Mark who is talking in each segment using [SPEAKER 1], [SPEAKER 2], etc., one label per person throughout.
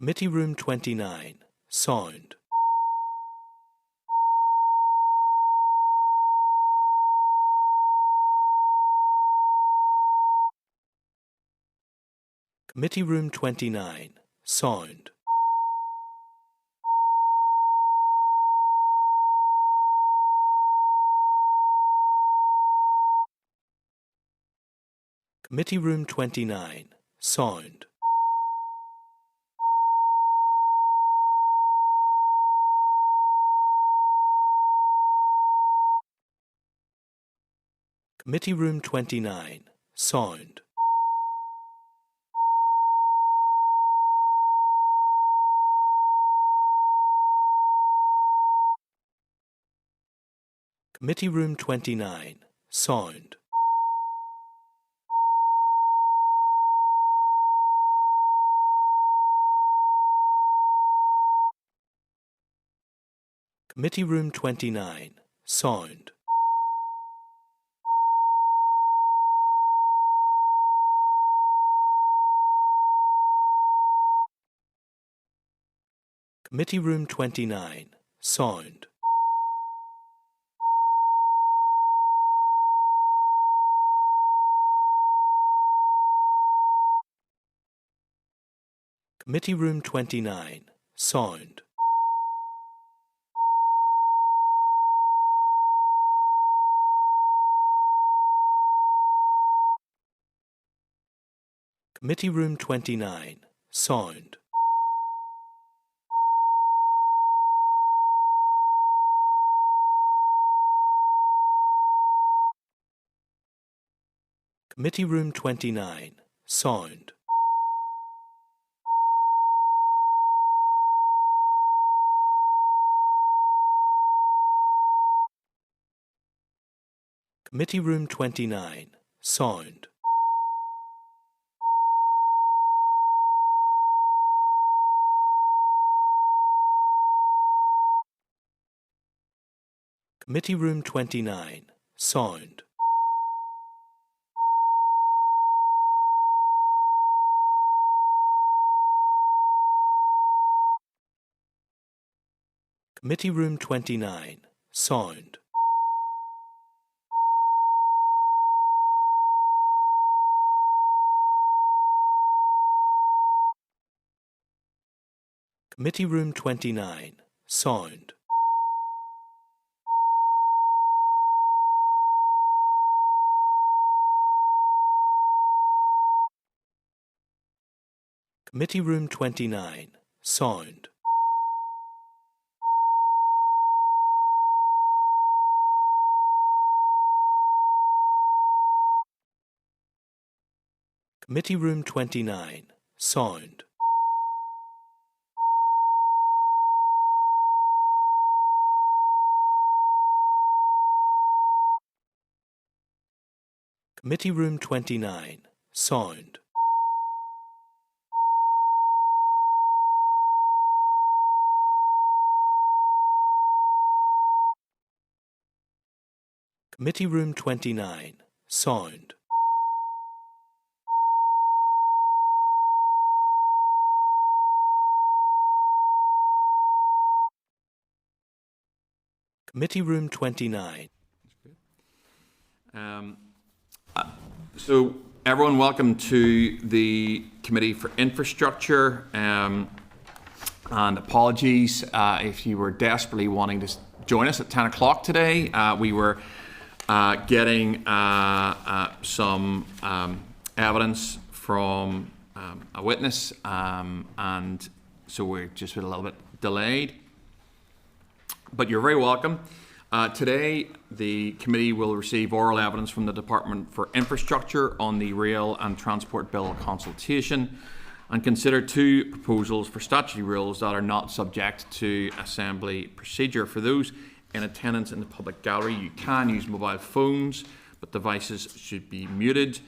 [SPEAKER 1] Committee Room 29, Sound. Committee Room 29, Sound. Committee Room 29, Sound. Committee Room 29, Sound. Committee Room 29, Sound. Committee Room 29, Sound. Committee Room 29, Sound. Committee Room 29, Sound. Committee Room 29, Sound. Committee Room 29, Sound. Committee Room 29, Sound. Committee Room 29, Sound. Committee Room 29, Sound. Committee Room 29, Sound. Committee Room 29, Sound. Committee Room 29, Sound. Committee Room 29, Sound. Committee Room 29, Sound. Committee Room 29.
[SPEAKER 2] So everyone, welcome to the Committee for Infrastructure, and apologies if you were desperately wanting to join us at 10 o'clock today. We were getting some evidence from a witness, and so we're just a little bit delayed. But you're very welcome. Today, the committee will receive oral evidence from the Department for Infrastructure on the Rail and Transport Bill consultation and consider two proposals for statutory rules that are not subject to Assembly procedure. For those in attendance in the public gallery, you can use mobile phones, but devices should be muted.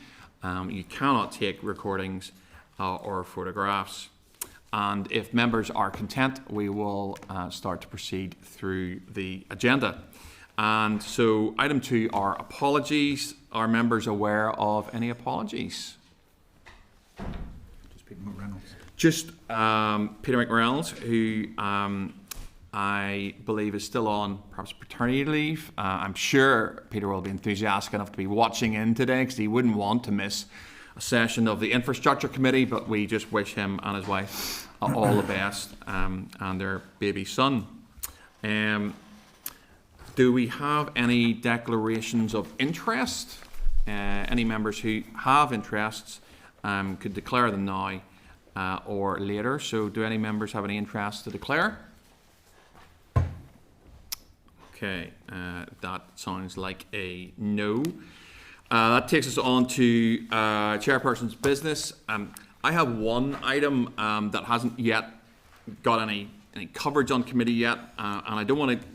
[SPEAKER 2] You cannot take recordings or photographs. And if members are content, we will start to proceed through the agenda. And so item 2 are apologies. Are members aware of any apologies? Just Peter McReynolds, who I believe is still on perhaps paternity leave. I'm sure Peter will be enthusiastic enough to be watching in today because he wouldn't want to miss a session of the Infrastructure Committee, but we just wish him and his wife all the best and their baby son. Do we have any declarations of interest? Any members who have interests could declare them now or later. So do any members have any interest to declare? Okay, that sounds like a no. That takes us on to chairperson's business. I have one item that hasn't yet got any coverage on committee yet, and I don't want to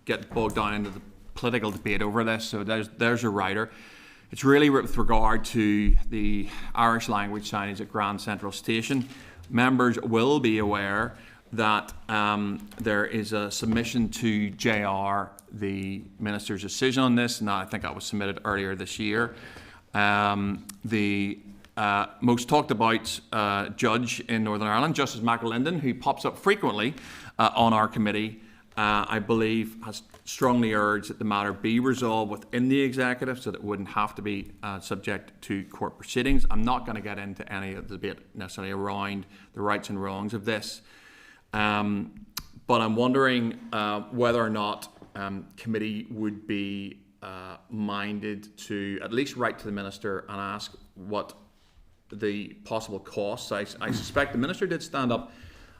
[SPEAKER 2] get bogged down into the political debate over this. So there's a rider. It's really with regard to the Irish language signage at Grand Central Station. Members will be aware that there is a submission to JR, the Minister's decision on this, and I think that was submitted earlier this year. The most talked about judge in Northern Ireland, Justice McAlinden, who pops up frequently on our committee, I believe has strongly urged that the matter be resolved within the executive so that it wouldn't have to be subject to court proceedings. I'm not going to get into any of the debate necessarily around the rights and wrongs of this. But I'm wondering whether or not committee would be minded to at least write to the Minister and ask what the possible costs. I suspect the Minister did stand up,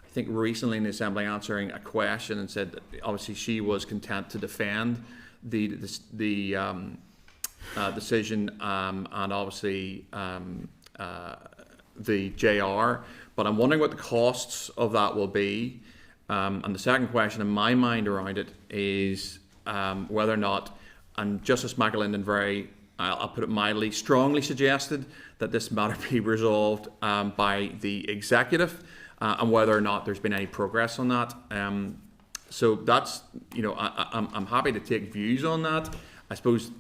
[SPEAKER 2] I think recently in the Assembly, answering a question and said that obviously she was content to defend the decision and obviously the JR. But I'm wondering what the costs of that will be. And the second question in my mind around it is whether or not, and Justice McAlinden I'll put it mildly, strongly suggested that this matter be resolved by the executive, and whether or not there's been any progress on that. So that's, I'm happy to take views on that. I suppose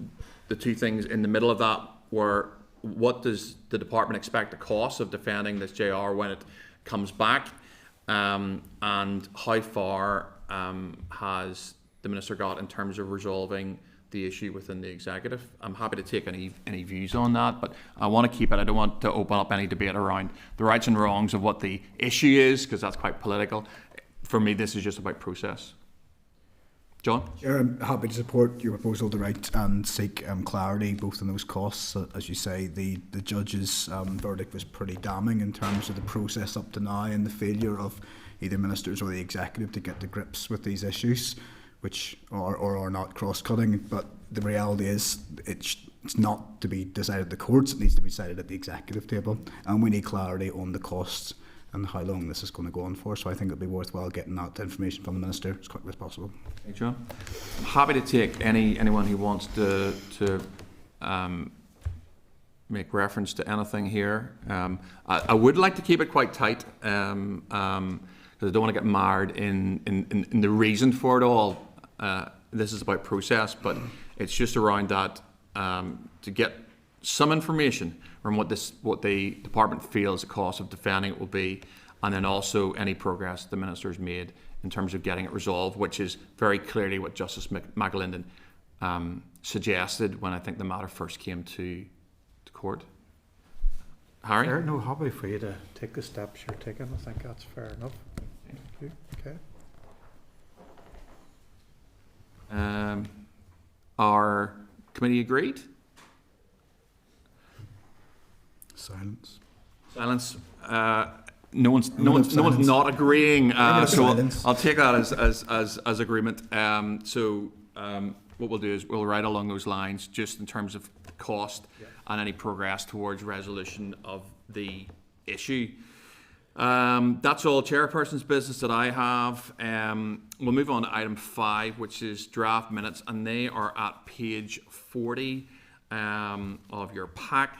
[SPEAKER 2] the two things in the middle of that were, what does the department expect the cost of defending this JR when it comes back, and how far has the Minister got in terms of resolving the issue within the executive? I'm happy to take any views on that, but I want to keep it. I don't want to open up any debate around the rights and wrongs of what the issue is, because that's quite political. For me, this is just about process. John?
[SPEAKER 3] Chair, I'm happy to support your proposal to write and seek clarity both on those costs. As you say, the judge's verdict was pretty damning in terms of the process up to now and the failure of either ministers or the executive to get to grips with these issues, which are not cross-cutting. But the reality is it's not to be decided at the courts, it needs to be decided at the executive table, and we need clarity on the costs and how long this is going to go on for. So I think it'd be worthwhile getting that information from the Minister as quickly as possible.
[SPEAKER 2] Thanks, John. I'm happy to take anyone who wants to make reference to anything here. I would like to keep it quite tight, because I don't want to get marred in the reason for it all. This is about process, but it's just around that to get some information from what the department feels the cost of defending it will be, and then also any progress the Minister's made in terms of getting it resolved, which is very clearly what Justice McAlinden suggested when I think the matter first came to court. Harry?
[SPEAKER 4] Fair, no, happy for you to take the steps you're taking. I think that's fair enough. Thank you. Okay.
[SPEAKER 2] Our committee agreed?
[SPEAKER 3] Silence.
[SPEAKER 2] No one's not agreeing. So I'll take that as agreement. What we'll do is we'll write along those lines, just in terms of cost and any progress towards resolution of the issue. That's all chairperson's business that I have. We'll move on to item 5, which is draft minutes, and they are at page 40 of your pack.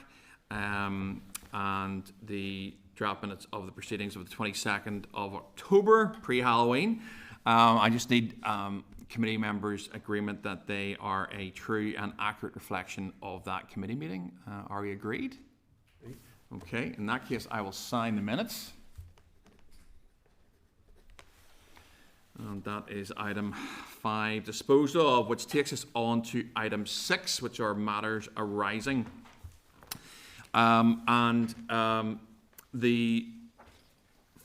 [SPEAKER 2] And the draft minutes of the proceedings of the 22nd of October, pre-Halloween. I just need committee members' agreement that they are a true and accurate reflection of that committee meeting. Are we agreed? Okay, in that case, I will sign the minutes. And that is item 5, disposal of, which takes us on to item 6, which are matters arising. The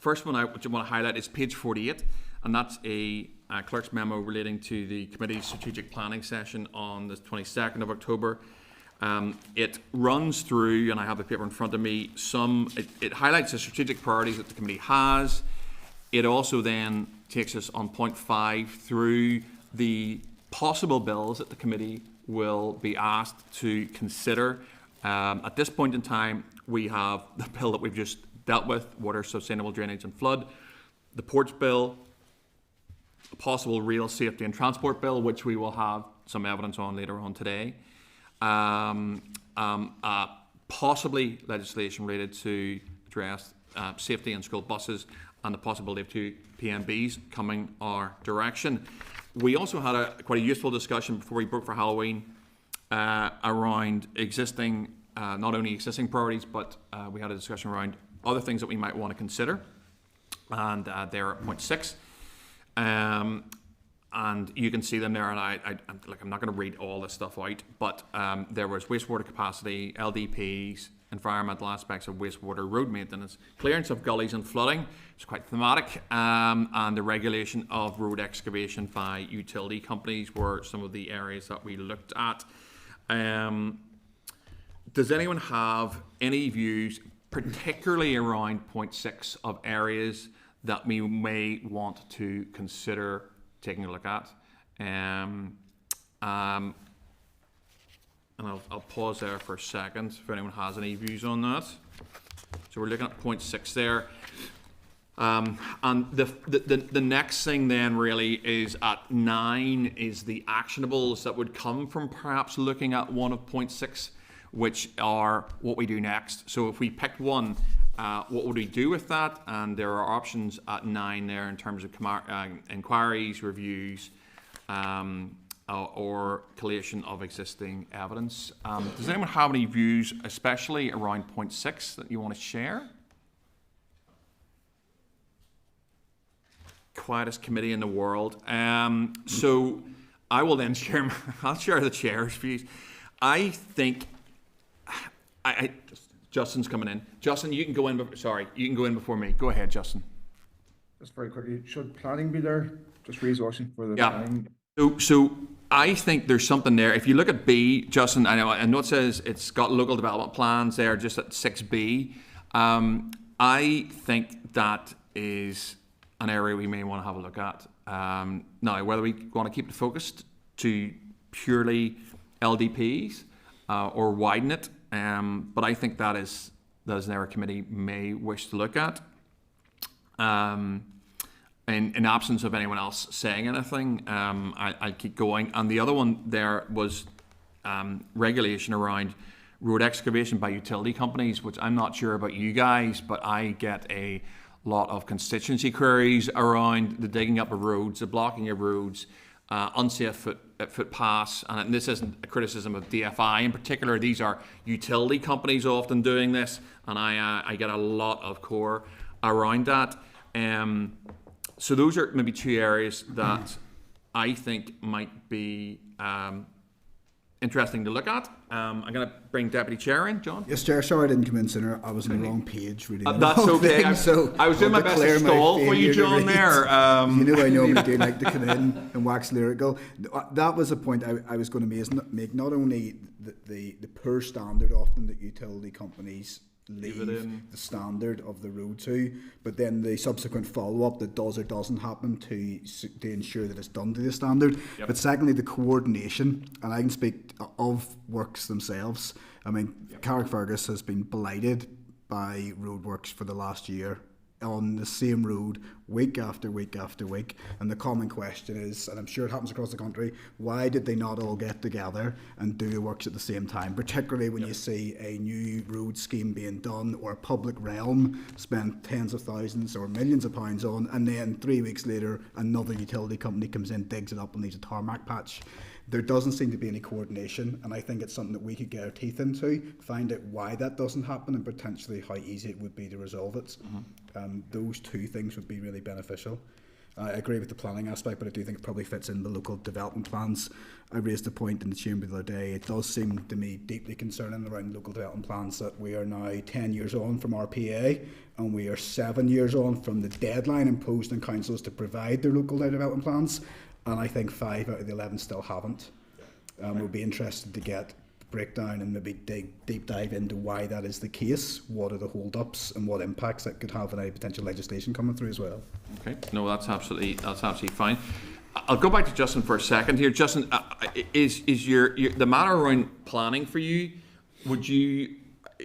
[SPEAKER 2] first one which I want to highlight is page 48, and that's a clerk's memo relating to the committee's strategic planning session on the 22nd of October. It runs through, and I have the paper in front of me, it highlights the strategic priorities that the committee has. It also then takes us on point 5 through the possible bills that the committee will be asked to consider. At this point in time, we have the bill that we've just dealt with, Water Sustainable Drainage and Flood, the Ports Bill, a possible Rail Safety and Transport Bill, which we will have some evidence on later on today, possibly legislation related to address safety in school buses, and the possibility of 2 PMBs coming our direction. We also had quite a useful discussion before we broke for Halloween around existing, not only existing priorities, but we had a discussion around other things that we might want to consider, and they're at point 6. And you can see them there, and I'm not going to read all this stuff out, but there was wastewater capacity, LDPs, environmental aspects of wastewater, road maintenance, clearance of gullies and flooding, it's quite thematic, and the regulation of road excavation by utility companies were some of the areas that we looked at. Does anyone have any views, particularly around point 6, of areas that we may want to consider taking a look at? And I'll pause there for a second if anyone has any views on that. So we're looking at point 6 there. And the next thing then really is at 9 is the actionables that would come from perhaps looking at one of point 6, which are what we do next. So if we picked one, what would we do with that? And there are options at 9 there in terms of inquiries, reviews, or collation of existing evidence. Does anyone have any views, especially around point 6, that you want to share? Quietest committee in the world. So I will then share. I'll share the chair's views. I think. Justin's coming in. Justin, you can go in. You can go in before me. Go ahead, Justin.
[SPEAKER 5] Just very quickly, should planning be there? Just resourcing for the planning.
[SPEAKER 2] So I think there's something there. If you look at B, Justin, I know it says it's got local development plans there, just at 6B. I think that is an area we may want to have a look at. Now, whether we want to keep it focused to purely LDPs or widen it, but I think that is an area committee may wish to look at. In absence of anyone else saying anything, I'll keep going. And the other one there was regulation around road excavation by utility companies, which I'm not sure about you guys, but I get a lot of constituency queries around the digging up of roads, the blocking of roads, unsafe footpaths. And this isn't a criticism of DFI in particular. These are utility companies often doing this, and I get a lot of core around that. So those are maybe 2 areas that I think might be interesting to look at. I'm going to bring Deputy Chair in, John.
[SPEAKER 3] Yes, Chair. Sorry I didn't come in sooner. I was on the wrong page reading.
[SPEAKER 2] That's okay. I was doing my best to stall for you, John, there.
[SPEAKER 3] You know I normally do like to come in and wax lyrical. That was a point I was going to make. Not only the poor standard often that utility companies leave the standard of the road to, but then the subsequent follow-up that does or doesn't happen to ensure that it's done to the standard. Yep. But secondly, the coordination, and I can speak of works themselves. I mean, Carrickfergus has been blighted by roadworks for the last year on the same road week after week after week, and the common question is, and I'm sure it happens across the country, why did they not all get together and do the works at the same time, particularly when you see a new road scheme being done or a public realm spend tens of thousands or millions of pounds on, and then 3 weeks later another utility company comes in, digs it up and leaves a tarmac patch. There doesn't seem to be any coordination, and I think it's something that we could get our teeth into, find out why that doesn't happen and potentially how easy it would be to resolve it. Those 2 things would be really beneficial. I agree with the planning aspect, but I do think it probably fits in the local development plans. I raised a point in the chamber the other day. It does seem to me deeply concerning around local development plans that we are now 10 years on from RPA, and we are 7 years on from the deadline imposed on councils to provide their local development plans, and I think 5 out of the 11 still haven't. We'll be interested to get breakdown and maybe deep dive into why that is the case, what are the hold-ups and what impacts that could have on any potential legislation coming through as well.
[SPEAKER 2] Okay, no, that's absolutely fine. I'll go back to Justin for a second here. Justin, is your the matter around planning for you?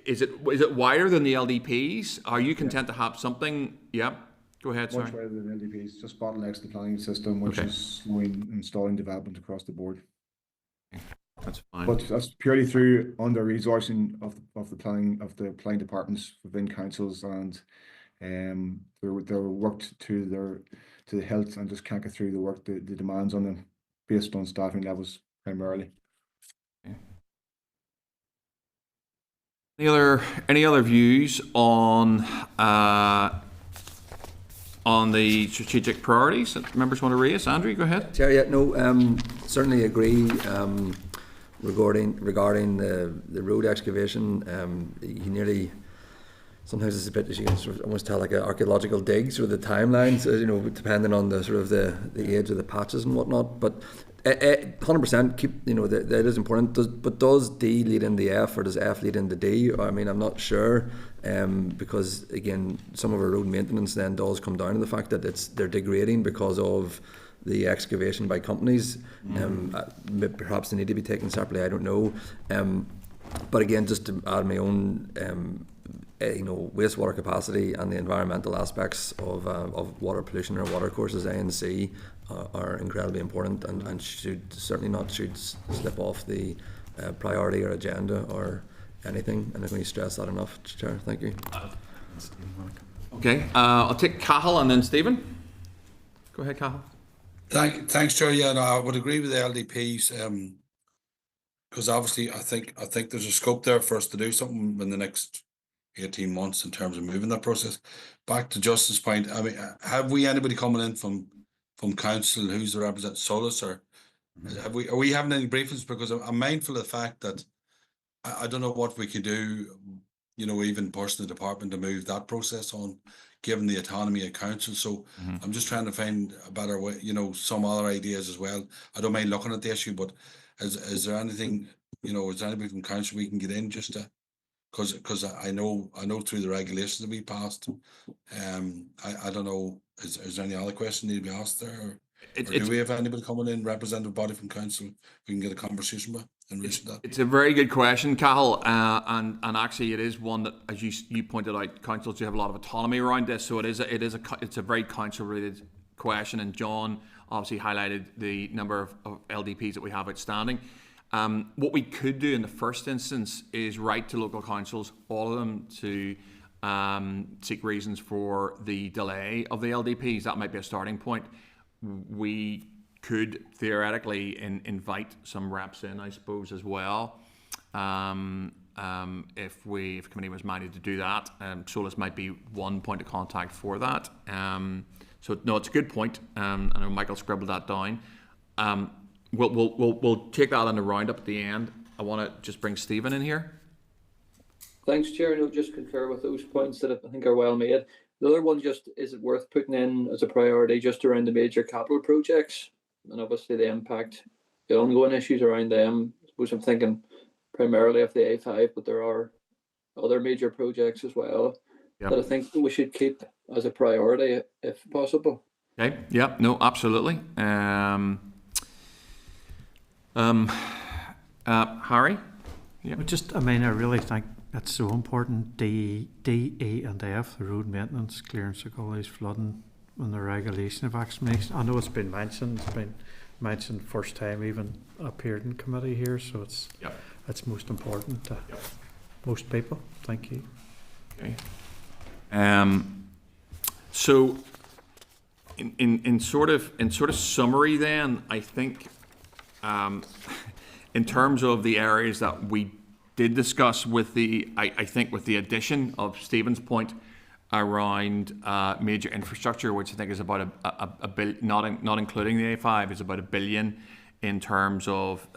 [SPEAKER 2] Is it wider than the LDPs? Are you content to have something? Yeah, go ahead. Sorry.
[SPEAKER 5] Much wider than LDPs, just bottlenecks the planning system, which is slowing installing development across the board.
[SPEAKER 2] That's fine.
[SPEAKER 5] But that's purely through under resourcing of the planning departments within councils, and they're worked to the hilt and just can't get through the demands on them based on staffing levels primarily.
[SPEAKER 2] Okay. Any other views on the strategic priorities that members want to raise? Andrew, go ahead.
[SPEAKER 6] Chair, yeah, no, certainly agree. Regarding the road excavation, you nearly, sometimes it's a bit, as you can sort of almost tell, like an archaeological dig, sort of the timelines, depending on the sort of the age of the patches and whatnot. But 100% keep, that is important. But does D lead into F, or does F lead into D? I mean, I'm not sure, because again, some of our road maintenance then does come down to the fact that they're degrading because of the excavation by companies. Perhaps they need to be taken separately, I don't know. But again, just to add my own wastewater capacity and the environmental aspects of water pollution or water courses A and C are incredibly important, and should slip off the priority or agenda or anything. And I think we stress that enough, Chair. Thank you.
[SPEAKER 2] Okay, I'll take Cahill and then Stephen. Go ahead, Cahill.
[SPEAKER 7] Thanks, Chair. Yeah, no, I would agree with the LDPs, because obviously I think there's a scope there for us to do something in the next 18 months in terms of moving that process. Back to Justin's point, I mean, have we anybody coming in from council who's the representative, Solus, or are we having any briefings? Because I'm mindful of the fact that I don't know what we could do, even pushing the department to move that process on, given the autonomy of council. So I'm just trying to find a better way, some other ideas as well. I don't mind looking at the issue, but is there anything, is there anybody from council we can get in just to, because I know through the regulations that we passed, I don't know, is there any other question need to be asked there? Or do we have anybody coming in, representative body from council, we can get a conversation with in relation to that?
[SPEAKER 2] It's a very good question, Cahill, and actually it is one that, as you pointed out, councils do have a lot of autonomy around this, so it's a very council related question, and John obviously highlighted the number of LDPs that we have outstanding. What we could do in the first instance is write to local councils, all of them, to seek reasons for the delay of the LDPs. That might be a starting point. We could theoretically invite some reps in, I suppose, as well. If committee was minded to do that, Solus might be one point of contact for that. So no, it's a good point. I know Michael scribbled that down. We'll take that on the roundup at the end. I want to just bring Stephen in here.
[SPEAKER 8] Thanks, Chair. No, just concur with those points that I think are well made. The other one, just, is it worth putting in as a priority just around the major capital projects, and obviously the impact, the ongoing issues around them. I suppose I'm thinking primarily of the A5, but there are other major projects as well that I think we should keep as a priority if possible.
[SPEAKER 2] Okay. Yeah. No. Absolutely. Harry. Yeah.
[SPEAKER 4] I really think it's so important. D, E, and F, the road maintenance, clearance of gullies, flooding, and the regulation of vaccination. I know it's been mentioned. It's been mentioned first time even appeared in committee here, so it's most important to most people. Thank you.
[SPEAKER 2] Okay. So, in sort of summary, then I think, in terms of the areas that we did discuss with I think with the addition of Stephen's point, around major infrastructure, which I think is about a billion, not including the A5, is about $1 billion in terms of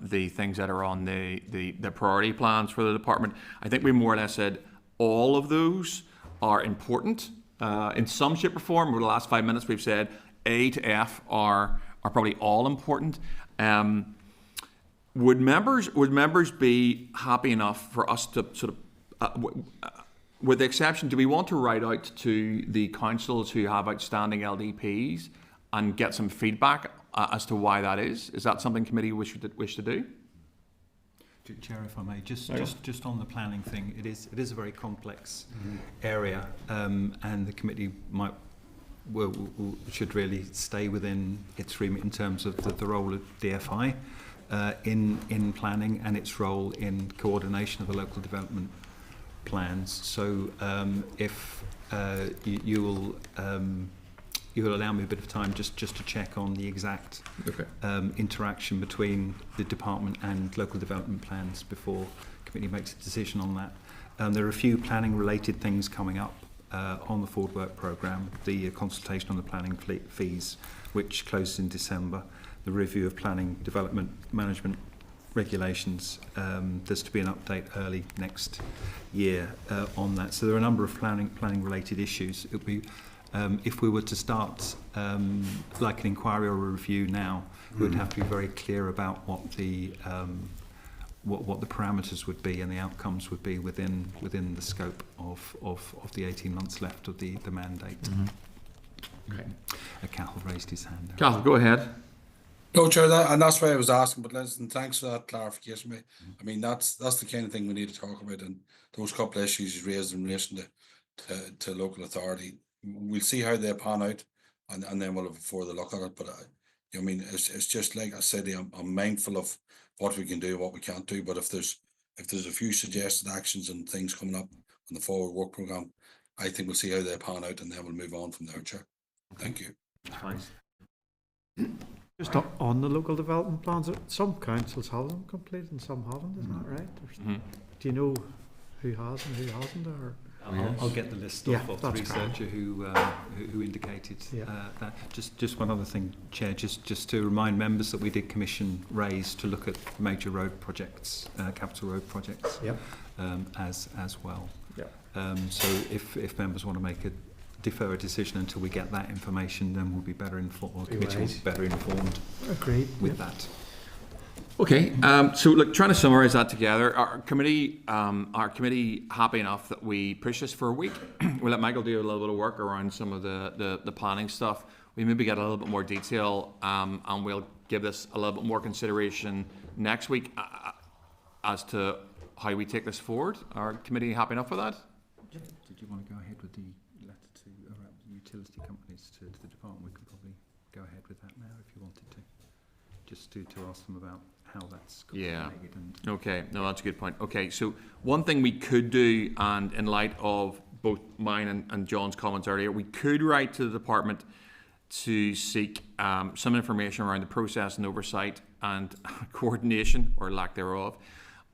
[SPEAKER 2] the things that are on the priority plans for the department. I think we more or less said all of those are important in some shape or form. Over the last 5 minutes, we've said A to F are probably all important. Would members be happy enough for us to sort of, with the exception, do we want to write out to the councils who have outstanding LDPs and get some feedback as to why that is? Is that something committee wish to do?
[SPEAKER 9] Chair, if I may, just on the planning thing, it is a very complex area, and the committee should really stay within its remit in terms of the role of DFI in planning and its role in coordination of the local development plans. So if you will allow me a bit of time just to check on the exact interaction between the department and local development plans before the committee makes a decision on that. There are a few planning related things coming up on the forward work programme, the consultation on the planning fees, which closes in December, the review of planning development management regulations. There's to be an update early next year on that. So there are a number of planning related issues. It would be if we were to start like an inquiry or a review now, we would have to be very clear about what the parameters would be and the outcomes would be within the scope of the 18 months left of the mandate. Okay. Cathal raised his hand.
[SPEAKER 2] Cathal, go ahead.
[SPEAKER 7] No, Chair, and that's why I was asking, but listen, thanks for that clarification, mate. I mean, that's the kind of thing we need to talk about, and those couple of issues you raised in relation to local authority. We'll see how they pan out, and then we'll have a further look at it. But I mean, it's just like I said, I'm mindful of what we can do, what we can't do. But if there's a few suggested actions and things coming up on the forward work programme, I think we'll see how they pan out, and then we'll move on from there, Chair. Thank you.
[SPEAKER 2] Thanks.
[SPEAKER 4] Just on the local development plans, some councils have them completed and some haven't, isn't that right? Do you know who has and who hasn't? Or
[SPEAKER 9] I'll get the list of the researcher who indicated that. Just one other thing, Chair, just to remind members that we did commission Raise to look at major road projects, capital road projects, as well. So if members want to defer a decision until we get that information, then we'll be better informed, or the committee will be better informed. Agreed. With that.
[SPEAKER 2] Okay, so look, trying to summarise that together, our committee happy enough that we push this for a week. We'll let Michael do a little bit of work around some of the planning stuff. We maybe get a little bit more detail, and we'll give this a little bit more consideration next week as to how we take this forward. Our committee happy enough with that?
[SPEAKER 9] Did you want to go ahead with the letter to the utility companies to the department? We could probably go ahead with that now if you wanted to. Just to ask them about how that's coordinated.
[SPEAKER 2] Okay, no, that's a good point. Okay, so one thing we could do, and in light of both mine and John's comments earlier, we could write to the department to seek some information around the process and oversight and coordination, or lack thereof,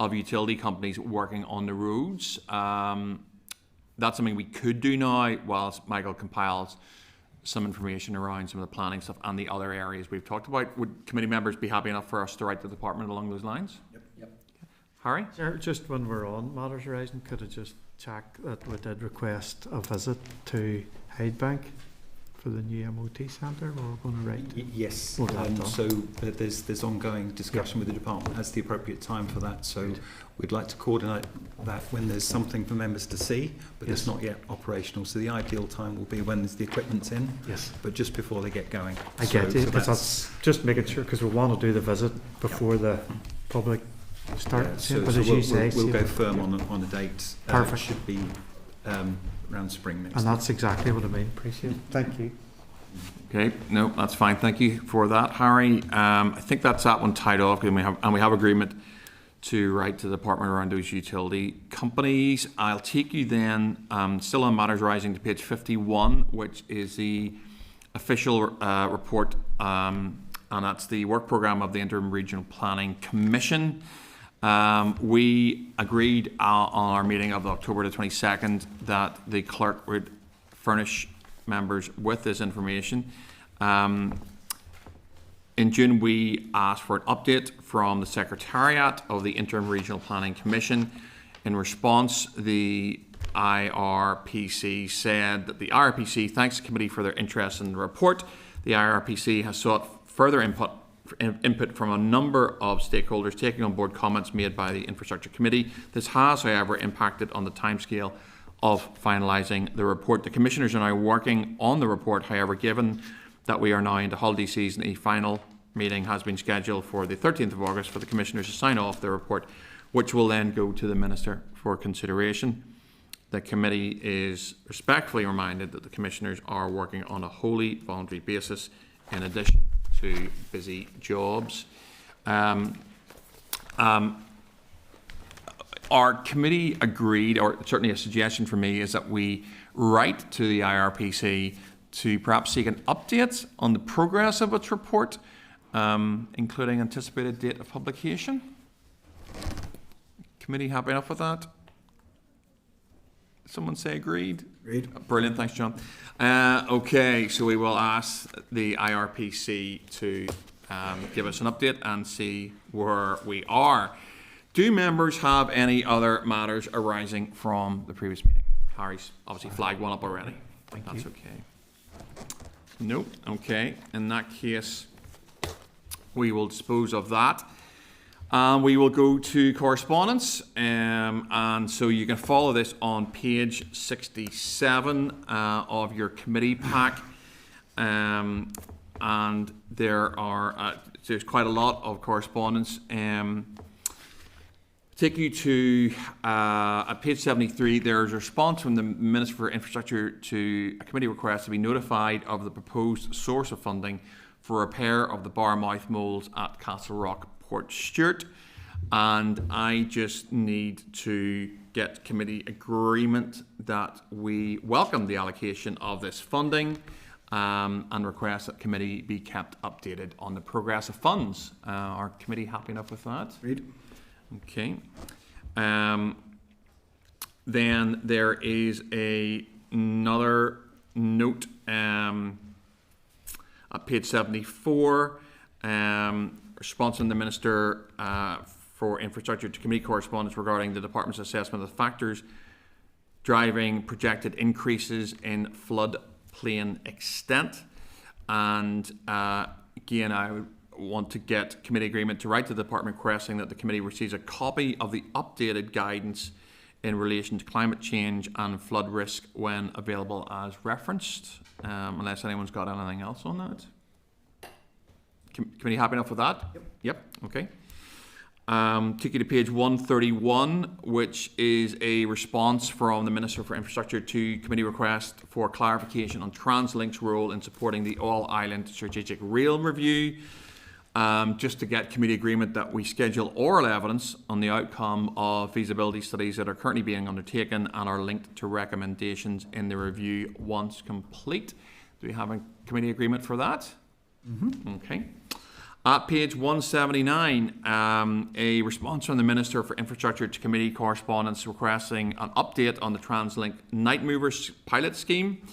[SPEAKER 2] of utility companies working on the roads. That's something we could do now whilst Michael compiles some information around some of the planning stuff and the other areas we've talked about. Would committee members be happy enough for us to write to the department along those lines?
[SPEAKER 4] Yep.
[SPEAKER 2] Harry?
[SPEAKER 4] Sir, just when we're on matters arising, could I just check that we did request a visit to Hydebank for the new MOT centre? We're going to write.
[SPEAKER 9] Yes. So there's ongoing discussion with the department as the appropriate time for that. So we'd like to coordinate that when there's something for members to see, but it's not yet operational. So the ideal time will be when the equipment's in, but just before they get going.
[SPEAKER 4] I get it, because that's just making sure, because we want to do the visit before the public start. But as you say,
[SPEAKER 9] we'll go firm on a date.
[SPEAKER 4] Perfect.
[SPEAKER 9] It should be around spring next
[SPEAKER 4] And
[SPEAKER 9] year.
[SPEAKER 4] that's exactly what I mean. Appreciate it. Thank you.
[SPEAKER 2] Okay, no, that's fine. Thank you for that, Harry. I think that's that one tied off, and we have agreement to write to the department around those utility companies. I'll take you then, still on matters rising, to page 51, which is the official report, and that's the work programme of the Interim Regional Planning Commission. We agreed on our meeting of October the 22nd that the clerk would furnish members with this information. In June, we asked for an update from the Secretariat of the Interim Regional Planning Commission. In response, the IRPC said that the IRPC thanks the committee for their interest in the report. The IRPC has sought further input from a number of stakeholders, taking on board comments made by the Infrastructure Committee. This has, however, impacted on the timescale of finalising the report. The Commissioners are now working on the report, however, given that we are now into holiday season, a final meeting has been scheduled for the 13th of August for the Commissioners to sign off the report, which will then go to the Minister for consideration. The committee is respectfully reminded that the Commissioners are working on a wholly voluntary basis in addition to busy jobs. Our committee agreed, or certainly a suggestion from me, is that we write to the IRPC to perhaps seek an update on the progress of its report, including anticipated date of publication. Committee happy enough with that? Someone say agreed? Agreed. Brilliant, thanks John. Okay, so we will ask the IRPC to give us an update and see where we are. Do members have any other matters arising from the previous meeting? Harry's obviously flagged one up already. That's okay. Nope. Okay. In that case, we will dispose of that. We will go to correspondence, and so you can follow this on page 67 of your committee pack, and there's quite a lot of correspondence. Take you to at page 73. There's a response from the Minister for Infrastructure to a committee request to be notified of the proposed source of funding for repair of the Barmouth moles at Castle Rock, Port Stewart, and I just need to get committee agreement that we welcome the allocation of this funding, and request that committee be kept updated on the progress of funds. Are committee happy enough with that? Agreed. Okay. Then there is another note at page 74, response from the Minister for Infrastructure to committee correspondence regarding the Department's assessment of the factors driving projected increases in floodplain extent. And again, I would want to get committee agreement to write to the department requesting that the committee receives a copy of the updated guidance in relation to climate change and flood risk when available as referenced, unless anyone's got anything else on that. Committee happy enough with that? Yep. Okay. Take you to page 131, which is a response from the Minister for Infrastructure to committee request for clarification on TransLink's role in supporting the All-Island Strategic Rail Review. Just to get committee agreement that we schedule oral evidence on the outcome of feasibility studies that are currently being undertaken and are linked to recommendations in the review once complete. Do we have a committee agreement for that? Mm-hmm. Okay. At page 179, a response from the Minister for Infrastructure to committee correspondence requesting an update on the TransLink Night Movers pilot scheme.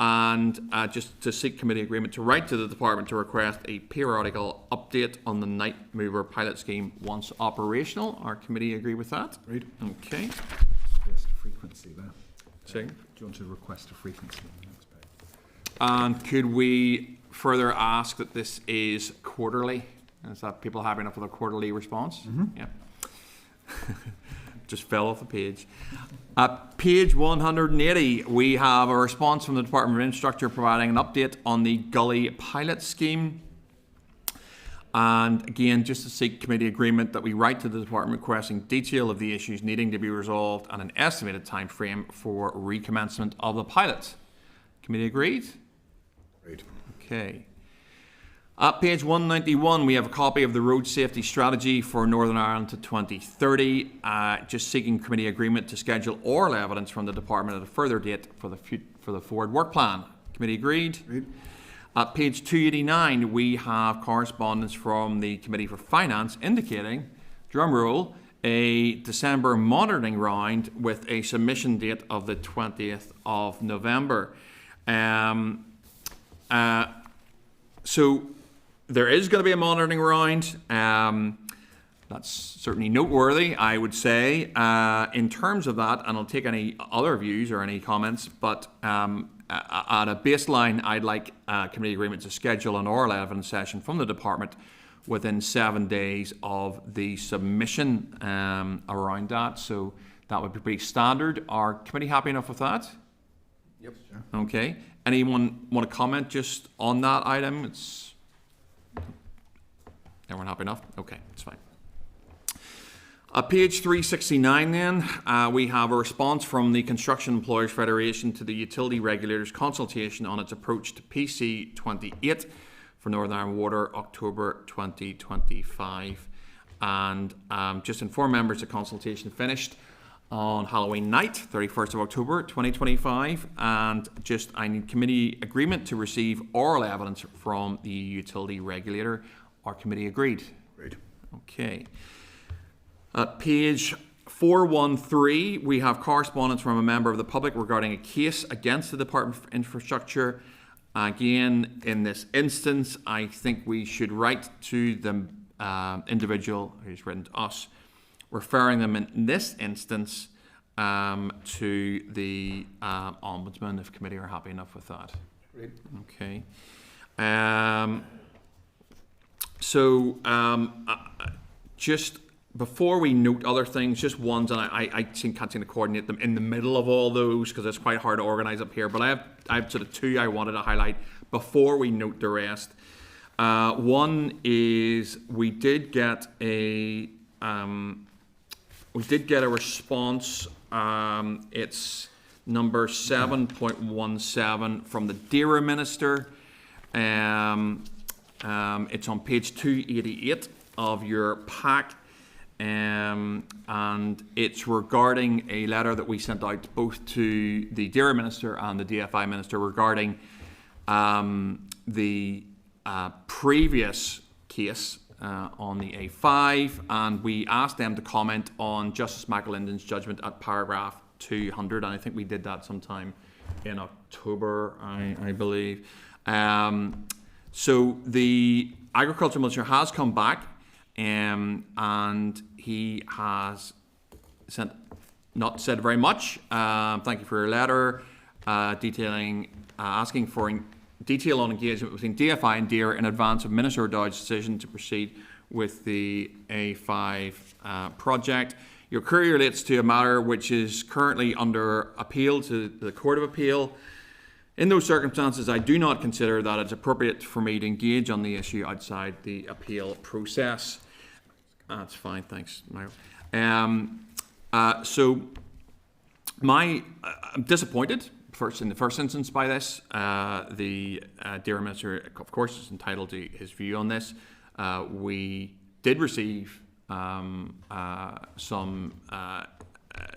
[SPEAKER 2] And just to seek committee agreement to write to the department to request a periodical update on the night mover pilot scheme once operational. Our committee agree with that? Agreed. Okay.
[SPEAKER 9] Suggest a frequency there.
[SPEAKER 2] Do
[SPEAKER 9] you want to request a frequency on the next page?
[SPEAKER 2] And could we further ask that this is quarterly? Is that people happy enough with a quarterly response? Mm-hmm. Yeah. Just fell off the page. At page 180, we have a response from the Department of Infrastructure providing an update on the Gully pilot scheme. And again, just to seek committee agreement that we write to the department requesting detail of the issues needing to be resolved and an estimated time frame for recommencement of the pilot. Committee agreed? Agreed. Okay. At page 191, we have a copy of the road safety strategy for Northern Ireland to 2030. Just seeking committee agreement to schedule oral evidence from the department at a further date for the forward work plan. Committee agreed? Agreed. At page 289, we have correspondence from the Committee for Finance indicating, drum roll, a December monitoring round with a submission date of the 20th of November. So there is going to be a monitoring round. That's certainly noteworthy, I would say. In terms of that, and I'll take any other views or any comments, but at a baseline, I'd like committee agreement to schedule an oral evidence session from the department within 7 days of the submission around that. So that would be pretty standard. Are committee happy enough with that?
[SPEAKER 6] Yep.
[SPEAKER 2] Sure. Okay. Anyone want to comment just on that item? It's everyone happy enough? Okay, it's fine. Page 369 then, we have a response from the Construction Employers Federation to the Utility Regulators Consultation on its approach to PC 28 for Northern Ireland Water, October 2025. And just inform members the consultation finished on Halloween night, 31st of October 2025. And just I need committee agreement to receive oral evidence from the utility regulator. Our committee agreed?
[SPEAKER 3] Agreed.
[SPEAKER 2] Okay. At page 413, we have correspondence from a member of the public regarding a case against the Department for Infrastructure. Again, in this instance, I think we should write to the individual who's written to us, referring them in this instance to the Ombudsman, if committee are happy enough with that.
[SPEAKER 6] Great.
[SPEAKER 2] Okay. Just before we note other things, just ones, and I can't seem to coordinate them in the middle of all those because it's quite hard to organise up here, but I have sort of two I wanted to highlight before we note the rest. One is we did get a response. It's number 7.17 from the DERA Minister. It's on page 288 of your pack. And it's regarding a letter that we sent out both to the DERA Minister and the DFI Minister regarding the previous case on the A5, and we asked them to comment on Justice McAlinden's judgment at paragraph 200, and I think we did that sometime in October, I believe. So the Agriculture Minister has come back, and he has not said very much. Thank you for your letter, asking for detail on engagement between DFI and DERA in advance of Minister O'Dowd's decision to proceed with the A5 project. Your query relates to a matter which is currently under appeal to the Court of Appeal. In those circumstances, I do not consider that it's appropriate for me to engage on the issue outside the appeal process. That's fine, thanks, Michael. I'm disappointed in the first instance by this. The DERA Minister, of course, is entitled to his view on this. We did receive some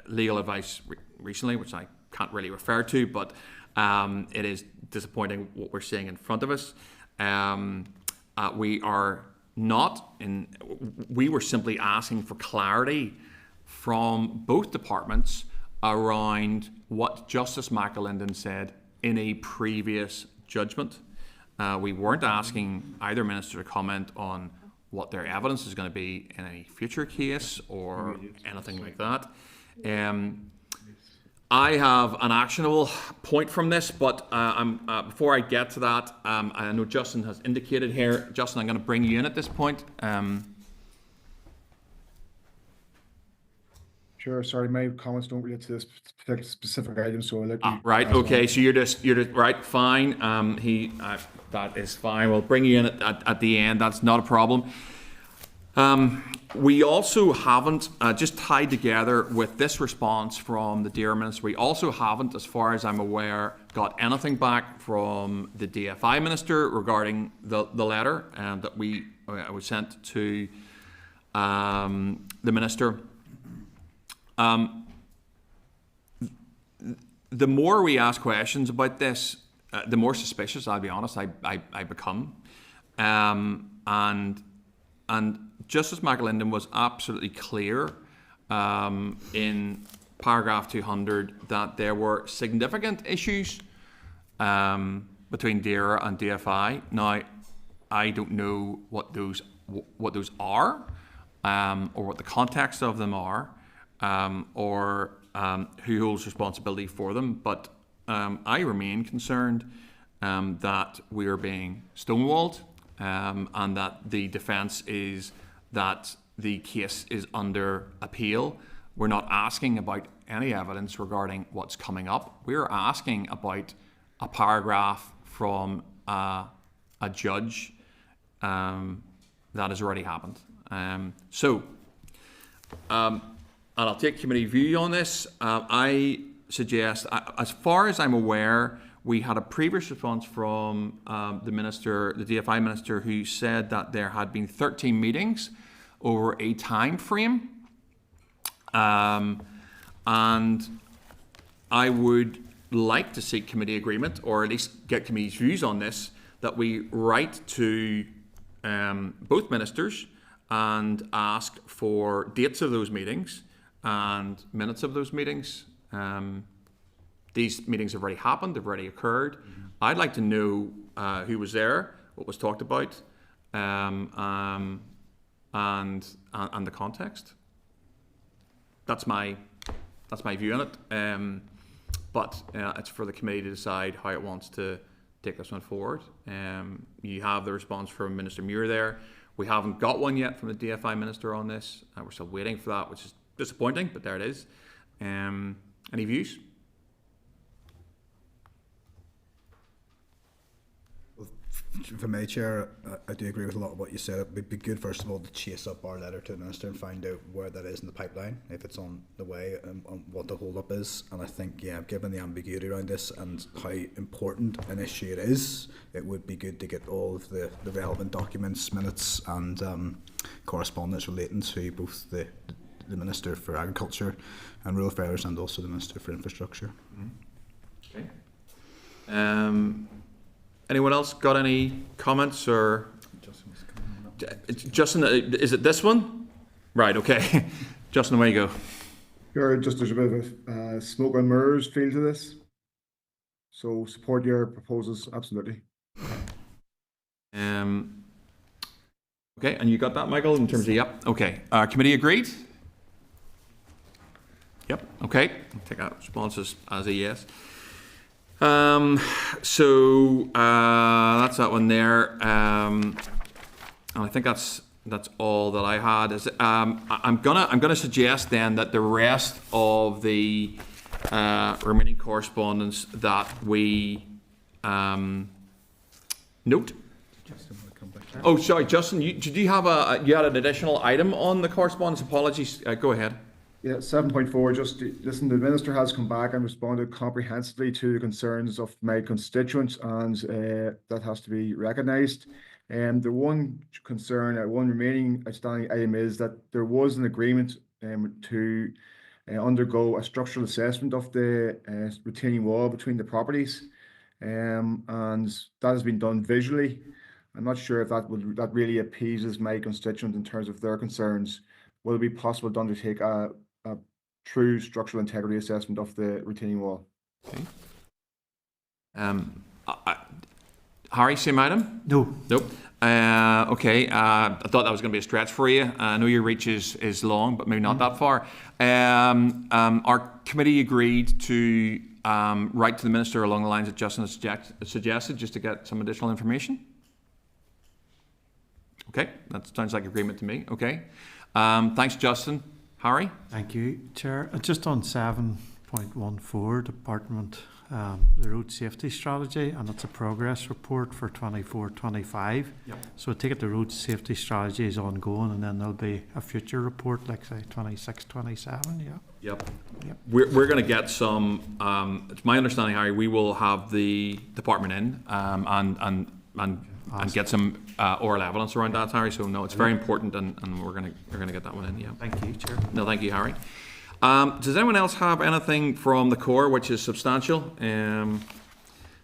[SPEAKER 2] legal advice recently, which I can't really refer to, but it is disappointing what we're seeing in front of us. We were simply asking for clarity from both departments around what Justice McAlinden said in a previous judgment. We weren't asking either minister to comment on what their evidence is going to be in a future case or anything like that. I have an actionable point from this, but before I get to that, I know Justin has indicated here. Justin, I'm going to bring you in at this point.
[SPEAKER 5] Sure. Sorry, my comments don't relate to this specific item, so I'll let you.
[SPEAKER 2] Right. Okay. So you're just right. Fine. That is fine. We'll bring you in at the end. That's not a problem. We also haven't, just tied together with this response from the DERA Minister, we also haven't, as far as I'm aware, got anything back from the DFI Minister regarding the letter that was sent to the Minister. The more we ask questions about this, the more suspicious, I'll be honest, I become. And Justice McAlinden was absolutely clear in paragraph 200 that there were significant issues between DAERA and DFI. Now, I don't know what those are, or what the context of them are, or who holds responsibility for them. But I remain concerned that we are being stonewalled, and that the defence is that the case is under appeal. We're not asking about any evidence regarding what's coming up. We're asking about a paragraph from a judge that has already happened. And I'll take committee view on this. I suggest, as far as I'm aware, we had a previous response from the minister, the DFI minister, who said that there had been 13 meetings over a time frame. And I would like to seek committee agreement, or at least get committee's views on this, that we write to both ministers and ask for dates of those meetings and minutes of those meetings. These meetings have already happened, they've already occurred. I'd like to know who was there, what was talked about, and the context. That's my view on it. But it's for the committee to decide how it wants to take this one forward. You have the response from Minister Muir there. We haven't got one yet from the DFI minister on this. We're still waiting for that, which is disappointing, but there it is. Any views?
[SPEAKER 3] For my chair, I do agree with a lot of what you said. It would be good, first of all, to chase up our letter to the minister and find out where that is in the pipeline, if it's on the way, and what the hold-up is. And I think, yeah, given the ambiguity around this and how important an issue it is, it would be good to get all of the relevant documents, minutes, and correspondence relating to both the Minister for Agriculture and Rural Affairs and also the Minister for Infrastructure.
[SPEAKER 2] Okay. Anyone else got any comments or? Justin, is it this one? Right, okay. Justin, away you go.
[SPEAKER 5] Sure, just there's a bit of a smoke and mirrors feel to this. So support your proposals, absolutely.
[SPEAKER 2] Okay, and you got that, Michael, in terms of, yep, okay. Committee agreed? Yep, okay. I'll take that response as a yes. So that's that one there. And I think that's all that I had. I'm gonna suggest then that the rest of the remaining correspondence that we note. Oh, sorry, Justin. Did you have you had an additional item on the correspondence? Apologies. Go ahead.
[SPEAKER 5] Yeah, 7.4, just listen, the Minister has come back and responded comprehensively to the concerns of my constituents, and that has to be recognised. The one concern, one remaining outstanding item is that there was an agreement to undergo a structural assessment of the retaining wall between the properties, and that has been done visually. I'm not sure if that really appeases my constituents in terms of their concerns. Will it be possible to undertake a true structural integrity assessment of the retaining wall?
[SPEAKER 2] Okay. Harry, same item?
[SPEAKER 4] No.
[SPEAKER 2] Nope. Okay. I thought that was going to be a stretch for you. I know your reach is long, but maybe not that far. Our committee agreed to write to the Minister along the lines that Justin has suggested, just to get some additional information. Okay, that sounds like agreement to me. Okay. Thanks, Justin. Harry?
[SPEAKER 4] Thank you, Chair. Just on 7.14, Department, the Road Safety Strategy, and it's a progress report for 24-25.
[SPEAKER 2] Yep.
[SPEAKER 4] So I take it the Road Safety Strategy is ongoing, and then there'll be a future report, like say 26-27, yeah?
[SPEAKER 2] Yep. We're going to get some, it's my understanding, Harry, we will have the department in and get some oral evidence around that, Harry. So no, it's very important, and we're gonna get that one in. Yeah.
[SPEAKER 4] Thank you, Chair.
[SPEAKER 2] No, thank you, Harry. Does anyone else have anything from the core which is substantial? I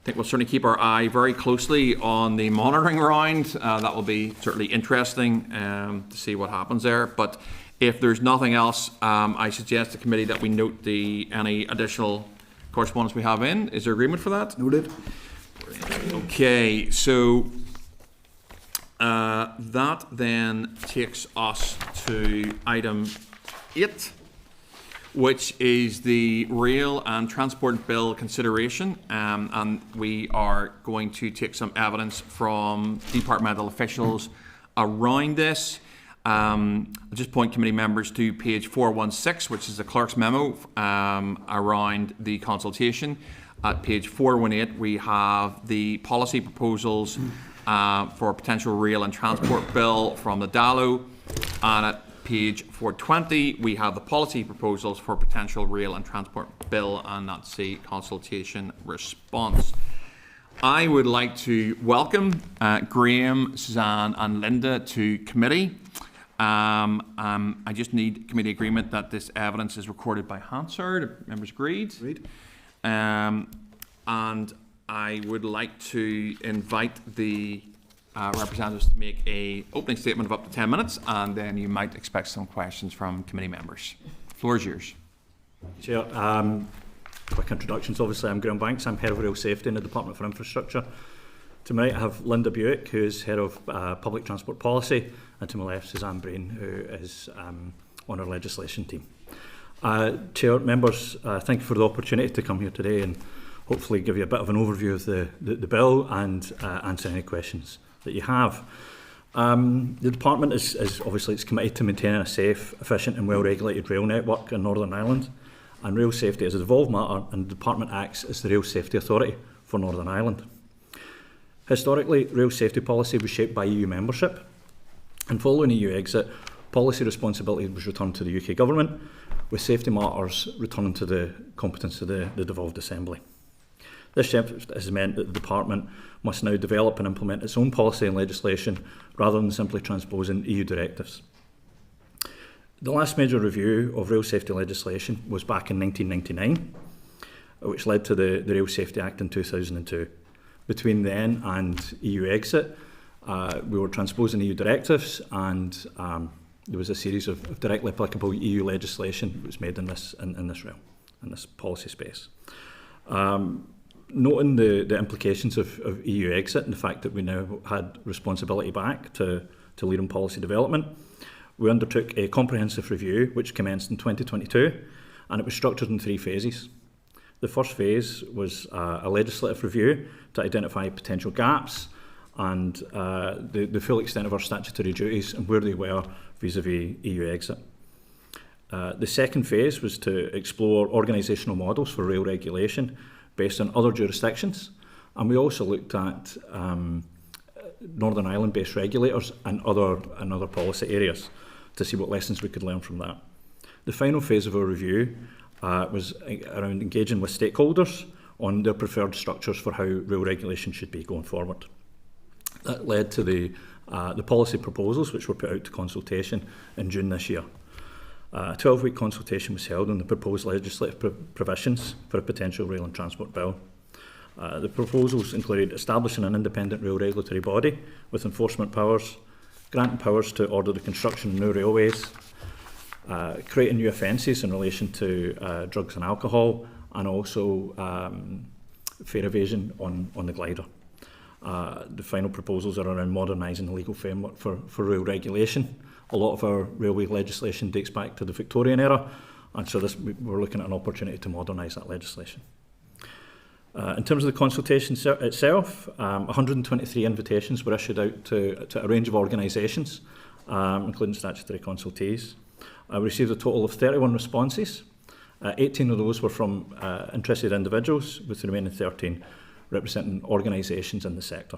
[SPEAKER 2] think we'll certainly keep our eye very closely on the monitoring round. That will be certainly interesting to see what happens there. But If there's nothing else, I suggest the committee that we note any additional correspondence we have in. Is there agreement for that?
[SPEAKER 3] Noted.
[SPEAKER 2] Okay, so that then takes us to item 8, which is the rail and transport bill consideration, and we are going to take some evidence from departmental officials around this. I'll just point committee members to page 416, which is the clerk's memo around the consultation. At page 418, we have the policy proposals for a potential rail and transport bill from the DALO, and at page 420, we have the policy proposals for potential rail and transport bill, and that's the consultation response. I would like to welcome Graeme, Suzanne and Linda to committee. I just need committee agreement that this evidence is recorded by Hansard. Members agreed?
[SPEAKER 3] Agreed.
[SPEAKER 2] And I would like to invite the representatives to make a opening statement of up to 10 minutes, and then you might expect some questions from committee members. The floor is yours.
[SPEAKER 10] Chair, quick introductions. Obviously, I'm Graeme Banks. I'm Head of Rail Safety in the Department for Infrastructure. To my right, I have Linda Buick, who is Head of Public Transport Policy, and to my left, Suzanne Breen, who is on our legislation team. Chair, members, thank you for the opportunity to come here today and hopefully give you a bit of an overview of the bill and answer any questions that you have. The department is obviously it's committed to maintaining a safe, efficient and well-regulated rail network in Northern Ireland, and rail safety is a devolved matter, and the department acts as the rail safety authority for Northern Ireland. Historically, rail safety policy was shaped by EU membership, and following EU exit, policy responsibility was returned to the UK government, with safety matters returning to the competence of the devolved assembly. This shift has meant that the department must now develop and implement its own policy and legislation rather than simply transposing EU directives. The last major review of rail safety legislation was back in 1999, which led to the Rail Safety Act in 2002. Between then and EU exit, we were transposing EU directives, and there was a series of directly applicable EU legislation that was made in this realm, in this policy space. Noting the implications of EU exit and the fact that we now had responsibility back to lead on policy development, we undertook a comprehensive review which commenced in 2022, and it was structured in 3 phases. The first phase was a legislative review to identify potential gaps and the full extent of our statutory duties and where they were vis-à-vis EU exit. The second phase was to explore organisational models for rail regulation based on other jurisdictions, and we also looked at Northern Ireland-based regulators and other policy areas to see what lessons we could learn from that. The final phase of our review was around engaging with stakeholders on their preferred structures for how rail regulation should be going forward. That led to the policy proposals, which were put out to consultation in June this year. A 12-week consultation was held on the proposed legislative provisions for a potential rail and transport bill. The proposals included establishing an independent rail regulatory body with enforcement powers, granting powers to order the construction of new railways, creating new offences in relation to drugs and alcohol, and also fare evasion on the glider. The final proposals are around modernising the legal framework for rail regulation. A lot of our railway legislation dates back to the Victorian era, and so we're looking at an opportunity to modernise that legislation. In terms of the consultation itself, 123 invitations were issued out to a range of organisations, including statutory consultees. We received a total of 31 responses. 18 of those were from interested individuals, with the remaining 13 representing organisations in the sector.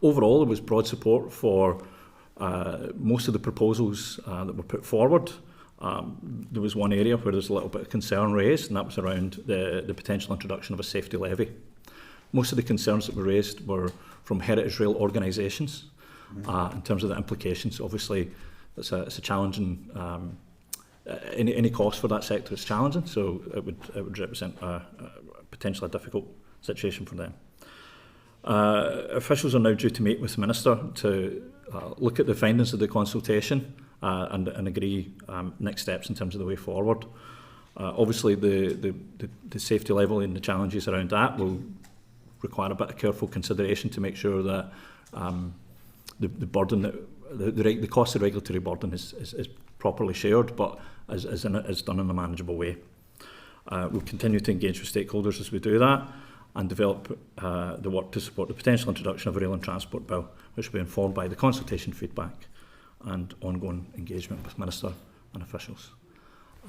[SPEAKER 10] Overall, there was broad support for most of the proposals that were put forward. There was one area where there's a little bit of concern raised, and that was around the potential introduction of a safety levy. Most of the concerns that were raised were from heritage rail organisations. In terms of the implications, obviously, it's a challenging. Any cost for that sector is challenging, so it would represent potentially a difficult situation for them. Officials are now due to meet with the Minister to look at the findings of the consultation and agree next steps in terms of the way forward. Obviously, the safety level and the challenges around that will require a bit of careful consideration to make sure that the burden, the cost of regulatory burden is properly shared, but is done in a manageable way. We'll continue to engage with stakeholders as we do that, and develop the work to support the potential introduction of a rail and transport bill, which will be informed by the consultation feedback and ongoing engagement with Minister and officials.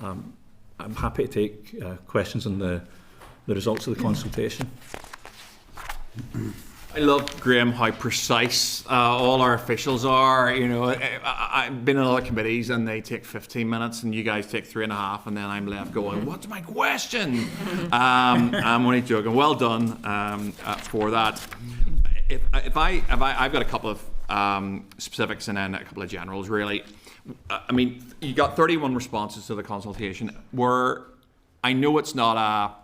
[SPEAKER 10] I'm happy to take questions on the results of the consultation.
[SPEAKER 2] I love, Graeme, how precise all our officials are. You know, I've been in other committees and they take 15 minutes and you guys take 3.5, and then I'm left going, what's my question? I'm only joking. Well done for that. I've got a couple of specifics and then a couple of generals, really. I mean, you got 31 responses to the consultation. I know it's not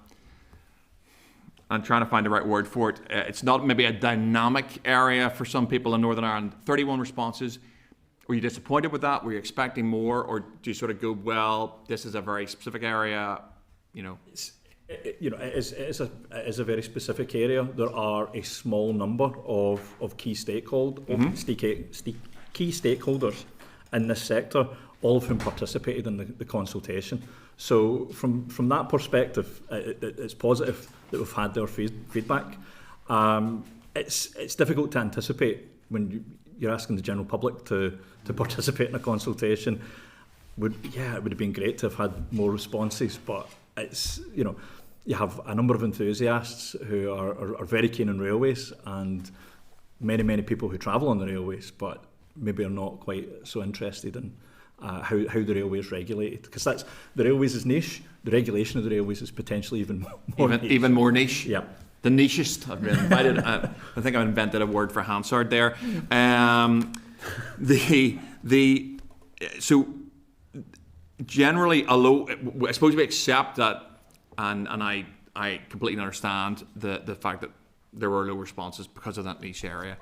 [SPEAKER 2] I'm trying to find the right word for it. It's not maybe a dynamic area for some people in Northern Ireland. 31 responses. Were you disappointed with that? Were you expecting more? Or do you sort of go, well, this is a very specific area, you know?
[SPEAKER 10] It is a very specific area. There are a small number of key key stakeholders in this sector, all of whom participated in the consultation. So from that perspective, it's positive that we've had their feedback. It's difficult to anticipate when you're asking the general public to participate in a consultation. It would have been great to have had more responses, but it's, you have a number of enthusiasts who are very keen on railways, and many people who travel on the railways, but maybe are not quite so interested in how the railway is regulated, because that's the railways is niche. The regulation of the railways is potentially even more niche.
[SPEAKER 2] Yeah, the nichest. I've invited. I think I've invented a word for Hansard there. So generally, although I suppose we accept that, and I completely understand the fact that there were low responses because of that niche area.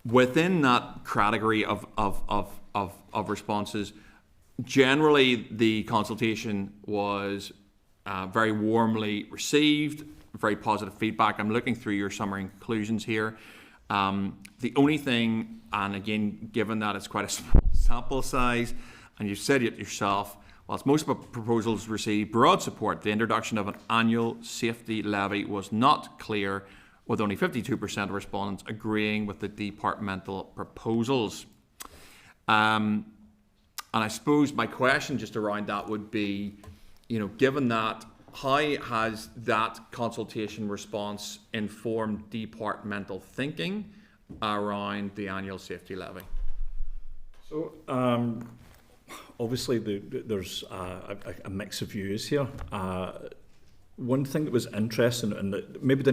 [SPEAKER 2] Within that category of responses, generally the consultation was very warmly received, very positive feedback. I'm looking through your summary and conclusions here. The only thing, and again, given that it's quite a small sample size, and you've said it yourself, whilst most proposals received broad support, the introduction of an annual safety levy was not clear, with only 52% of respondents agreeing with the departmental proposals. And I suppose my question just around that would be, given that, how has that consultation response informed departmental thinking around the annual safety levy?
[SPEAKER 10] So, obviously, there's a mix of views here. One thing that was interesting and that maybe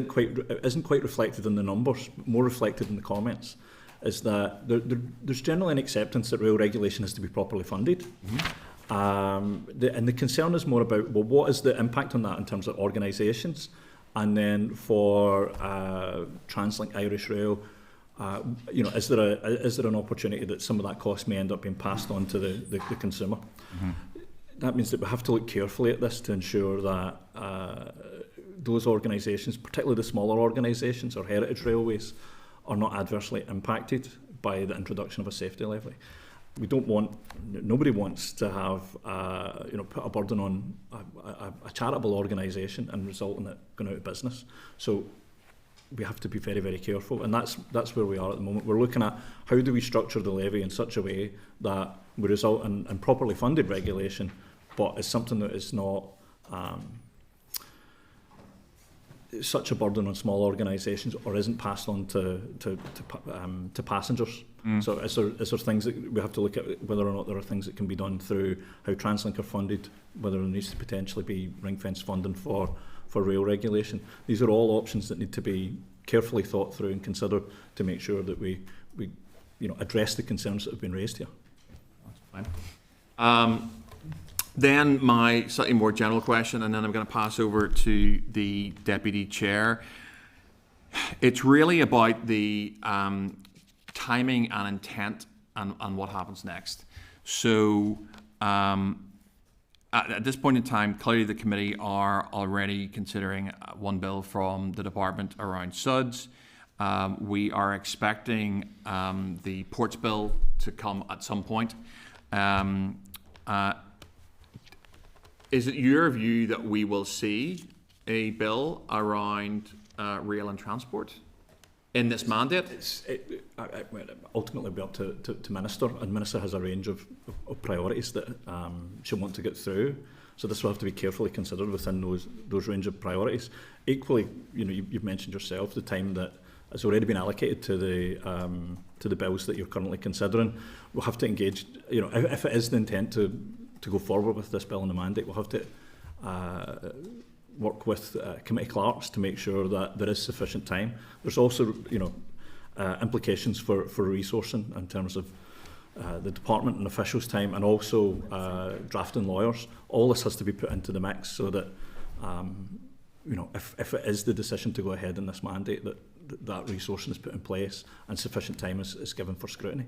[SPEAKER 10] isn't quite reflected in the numbers, more reflected in the comments, is that there's generally an acceptance that rail regulation has to be properly funded. Mm-hmm. And the concern is more about, well, what is the impact on that in terms of organisations? And then for Translink Irish Rail, is there an opportunity that some of that cost may end up being passed on to the consumer? Mm-hmm. That means that we have to look carefully at this to ensure that those organisations, particularly the smaller organisations or heritage railways, are not adversely impacted by the introduction of a safety levy. Nobody wants to have, put a burden on a charitable organisation and result in it going out of business. So we have to be very, very careful, and that's where we are at the moment. We're looking at how do we structure the levy in such a way that we result in properly funded regulation, but it's something that is not such a burden on small organisations or isn't passed on to passengers. Mm. So is there things that we have to look at, whether or not there are things that can be done through how Translink are funded, whether there needs to potentially be ring-fence funding for rail regulation. These are all options that need to be carefully thought through and considered to make sure that we address the concerns that have been raised here.
[SPEAKER 2] That's fine. Then my slightly more general question, and then I'm going to pass over to the Deputy Chair. It's really about the timing and intent and what happens next. So at this point in time, clearly the committee are already considering one bill from the department around SUDS. We are expecting the ports bill to come at some point. Is it your view that we will see a bill around rail and transport in this mandate?
[SPEAKER 10] Ultimately, it'll be up to Minister, and Minister has a range of priorities that she'll want to get through. So this will have to be carefully considered within those range of priorities. Equally, you've mentioned yourself the time that has already been allocated to the bills that you're currently considering. We'll have to engage. If it is the intent to go forward with this bill in the mandate, we'll have to work with committee clerks to make sure that there is sufficient time. There's also, implications for resourcing in terms of the department and officials' time, and also drafting lawyers. All this has to be put into the mix so that, if it is the decision to go ahead in this mandate, that resourcing is put in place and sufficient time is given for scrutiny.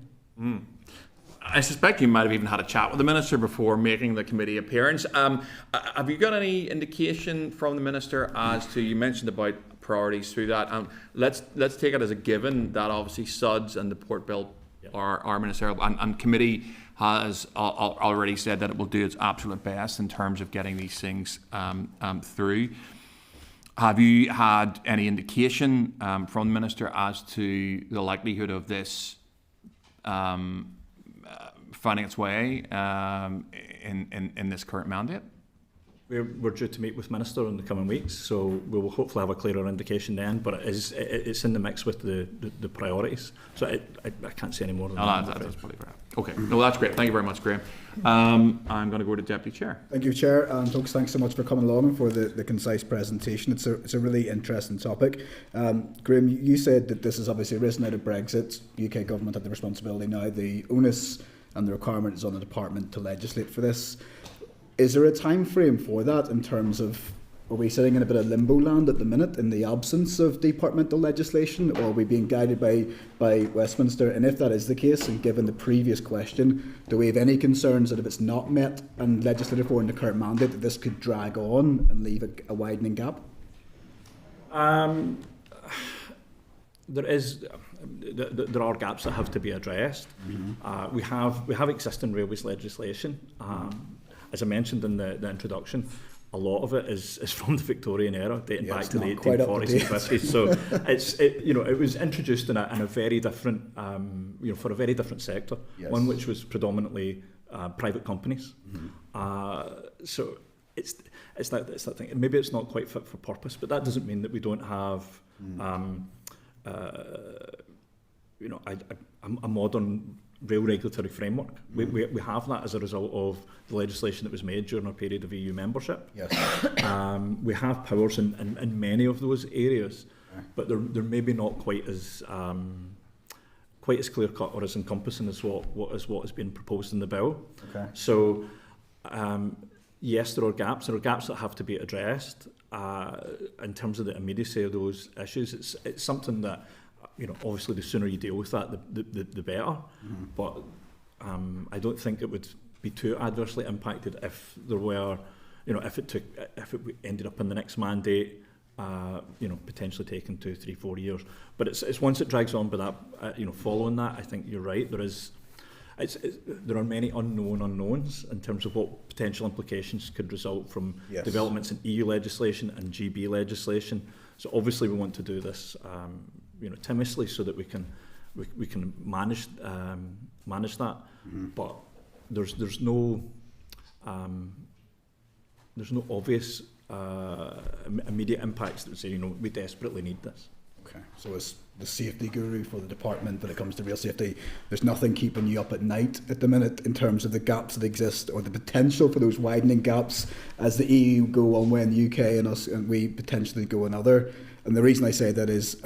[SPEAKER 2] I suspect you might have even had a chat with the Minister before making the committee appearance. Have you got any indication from the Minister as to, you mentioned about priorities through that, let's take it as a given that obviously SUDS and the Port Bill are ministerial, and committee has already said that it will do its absolute best in terms of getting these things through. Have you had any indication from the Minister as to the likelihood of this finding its way in this current mandate?
[SPEAKER 10] We're due to meet with Minister in the coming weeks, so we will hopefully have a clearer indication then, but it's in the mix with the priorities, so I can't say any more than that.
[SPEAKER 2] That's probably correct. Okay, no, that's great. Thank you very much, Graeme. I'm going to go to Deputy Chair.
[SPEAKER 3] Thank you, Chair, and folks, thanks so much for coming along and for the concise presentation. It's a really interesting topic. Graeme, you said that this has obviously arisen out of Brexit. UK government had the responsibility now. The onus and the requirement is on the department to legislate for this. Is there a time frame for that in terms of, are we sitting in a bit of limbo land at the minute in the absence of departmental legislation, or are we being guided by Westminster? And if that is the case, and given the previous question, do we have any concerns that if it's not met and legislated for in the current mandate, that this could drag on and leave a widening gap?
[SPEAKER 10] There are gaps that have to be addressed. Mm-hmm. We have existing railways legislation. As I mentioned in the introduction, a lot of it is from the Victorian era, dating back to the 1840s and 50s. So it was introduced in a very different, for a very different sector, one which was predominantly private companies. Mm-hmm. So it's that thing. Maybe it's not quite fit for purpose, but that doesn't mean that we don't have a modern rail regulatory framework. We have that as a result of the legislation that was made during our period of EU membership. Yes. We have powers in many of those areas, but they're maybe not quite as clear cut or as encompassing as what has been proposed in the bill. Okay. So yes, there are gaps. There are gaps that have to be addressed. In terms of the immediacy of those issues, it's something that, obviously the sooner you deal with that, the better. Mm-hmm. But I don't think it would be too adversely impacted if there were, if it ended up in the next mandate, potentially taking 2, 3, 4 years. But it's once it drags on, but that, following that, I think you're right. There are many unknowns in terms of what potential implications could result from developments in EU legislation and GB legislation. So obviously we want to do this, timely, so that we can manage that. Mm-hmm. But there's no obvious immediate impacts that would say we desperately need this.
[SPEAKER 3] Okay, so as the safety guru for the department when it comes to rail safety, there's nothing keeping you up at night at the minute in terms of the gaps that exist or the potential for those widening gaps as the EU go one way in the UK and we potentially go another. And the reason I say that is,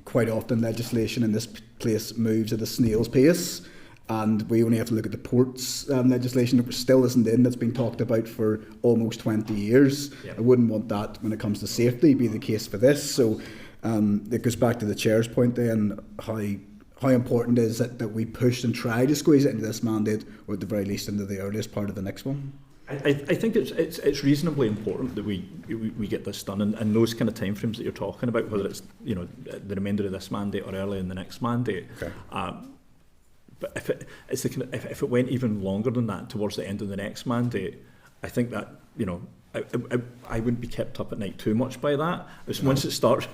[SPEAKER 3] quite often legislation in this place moves at a snail's pace, and we only have to look at the ports legislation that still isn't in, that's been talked about for almost 20 years. Yeah. I wouldn't want that when it comes to safety be the case for this. So it goes back to the chair's point then, how how important is it that we push and try to squeeze it into this mandate, or at the very least into the earliest part of the next one?
[SPEAKER 10] I think it's reasonably important that we get this done, and those kind of timeframes that you're talking about, whether it's the remainder of this mandate or early in the next mandate.
[SPEAKER 3] Okay.
[SPEAKER 10] But if it went even longer than that, towards the end of the next mandate, I think that I wouldn't be kept up at night too much by that. It's once you start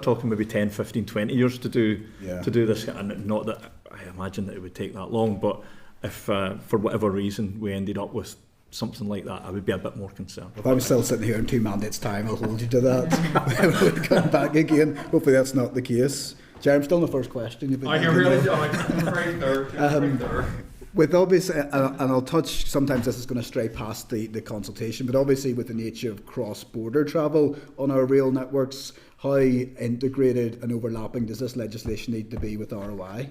[SPEAKER 10] talking maybe 10, 15, 20 years to do this, and not that I imagine that it would take that long, but if for whatever reason we ended up with something like that, I would be a bit more concerned.
[SPEAKER 3] If I was still sitting here in 2 mandates' time, I'll hold you to that. We'll come back again. Hopefully that's not the case. Jerry, I'm still on the first question.
[SPEAKER 2] I can really, I'm afraid there.
[SPEAKER 3] With obviously, and I'll touch, sometimes this is going to stray past the consultation, but obviously with the nature of cross-border travel on our rail networks, how integrated and overlapping does this legislation need to be with ROI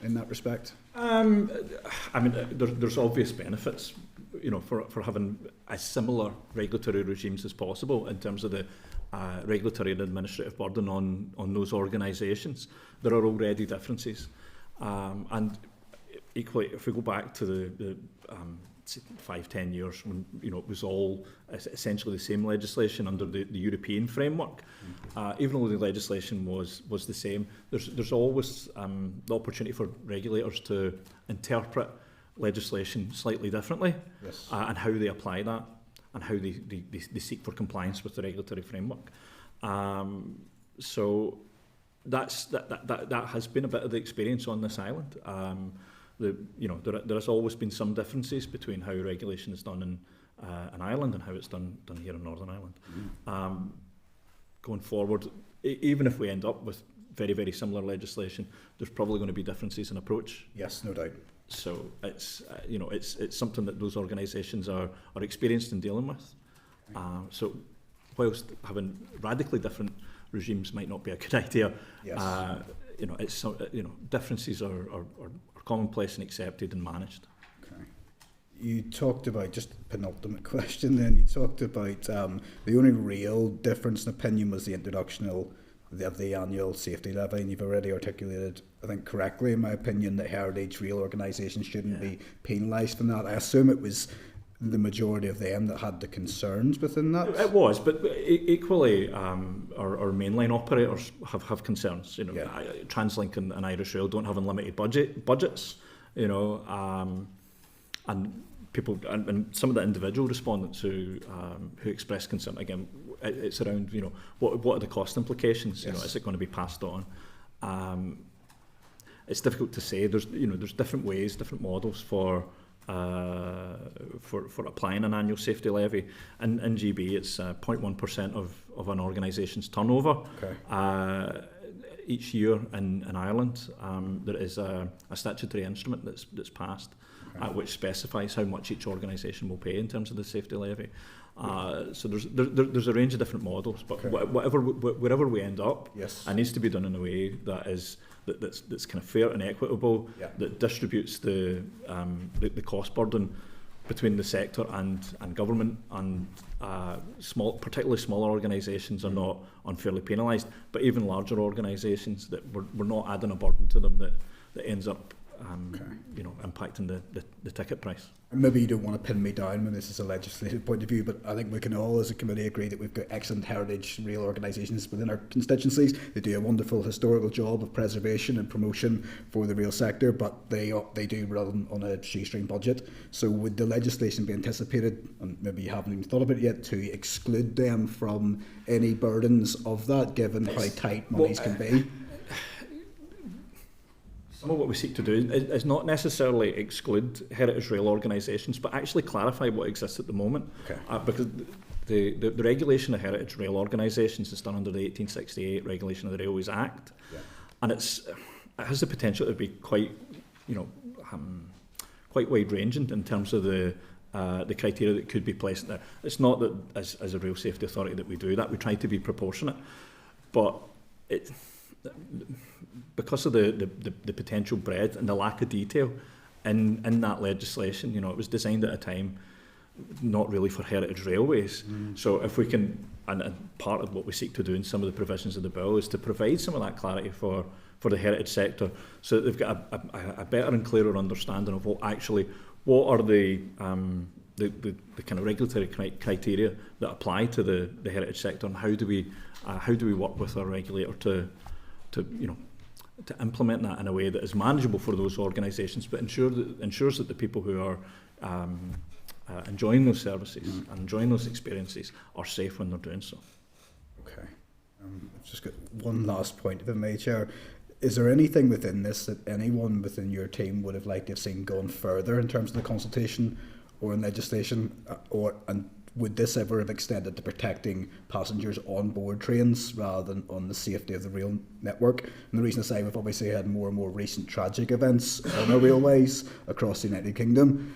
[SPEAKER 3] in that respect?
[SPEAKER 10] I mean, there's obvious benefits, for having as similar regulatory regimes as possible in terms of the regulatory and administrative burden on those organisations. There are already differences, and equally, if we go back to the 5-10 years when it was all essentially the same legislation under the European framework, even though the legislation was the same, there's always the opportunity for regulators to interpret legislation slightly differently,
[SPEAKER 3] yes.
[SPEAKER 10] And how they apply that and how they seek for compliance with the regulatory framework. So that has been a bit of the experience on this island. There has always been some differences between how regulation is done in Ireland and how it's done here in Northern Ireland. Going forward, even if we end up with very, very similar legislation, there's probably going to be differences in approach.
[SPEAKER 3] Yes, no doubt.
[SPEAKER 10] So it's something that those organisations are experienced in dealing with. So whilst having radically different regimes might not be a good idea,
[SPEAKER 3] yes.
[SPEAKER 10] Differences are commonplace and accepted and managed.
[SPEAKER 3] Okay. You talked about, just penultimate question then, you talked about the only real difference in opinion was the introduction of the annual safety levy, and you've already articulated, I think correctly in my opinion, that heritage rail organisations shouldn't be penalised from that. I assume it was the majority of them that had the concerns within that?
[SPEAKER 10] It was, but equally our mainline operators have concerns. Translink and Irish Rail don't have unlimited budgets, and people and some of the individual respondents who expressed concern, again, it's around what are the cost implications?
[SPEAKER 3] Yes.
[SPEAKER 10] Is it going to be passed on? It's difficult to say. There's different ways, different models for applying an annual safety levy. In GB, it's 0.1% of an organisation's turnover.
[SPEAKER 3] Okay.
[SPEAKER 10] Each year in Ireland, there is a statutory instrument that's passed, which specifies how much each organisation will pay in terms of the safety levy. So there's a range of different models, but wherever we end up,
[SPEAKER 3] yes.
[SPEAKER 10] it needs to be done in a way that's kind of fair and equitable, that distributes the cost burden between the sector and government, and particularly smaller organisations are not unfairly penalised, but even larger organisations, that we're not adding a burden to them that ends up impacting the ticket price.
[SPEAKER 3] And maybe you don't want to pin me down when this is a legislative point of view, but I think we can all as a committee agree that we've got excellent heritage rail organisations within our constituencies. They do a wonderful historical job of preservation and promotion for the rail sector, but they do run on a shoestring budget. So would the legislation be anticipated, and maybe you haven't even thought of it yet, to exclude them from any burdens of that, given how tight monies can be?
[SPEAKER 10] Some of what we seek to do is not necessarily exclude heritage rail organisations, but actually clarify what exists at the moment.
[SPEAKER 3] Okay.
[SPEAKER 10] Because the regulation of heritage rail organisations is done under the 1868 Regulation of the Railways Act, and it has the potential to be quite wide-ranging in terms of the criteria that could be placed there. It's not that as a rail safety authority that we do that. We try to be proportionate, but because of the potential breadth and the lack of detail in that legislation, it was designed at a time not really for heritage railways. So if we can, and part of what we seek to do in some of the provisions of the bill is to provide some of that clarity for for the heritage sector, so that they've got a better and clearer understanding of what are the kind of regulatory criteria that apply to the heritage sector, and how do we work with our regulator to implement that in a way that is manageable for those organisations, but ensures that the people who are enjoying those services and enjoying those experiences are safe when they're doing so.
[SPEAKER 3] Okay. I've just got one last point, if I may, Chair. Is there anything within this that anyone within your team would have liked to have seen gone further in terms of the consultation or in legislation, and would this ever have extended to protecting passengers on board trains rather than on the safety of the rail network? And the reason I say, we've obviously had more and more recent tragic events on our railways across the United Kingdom,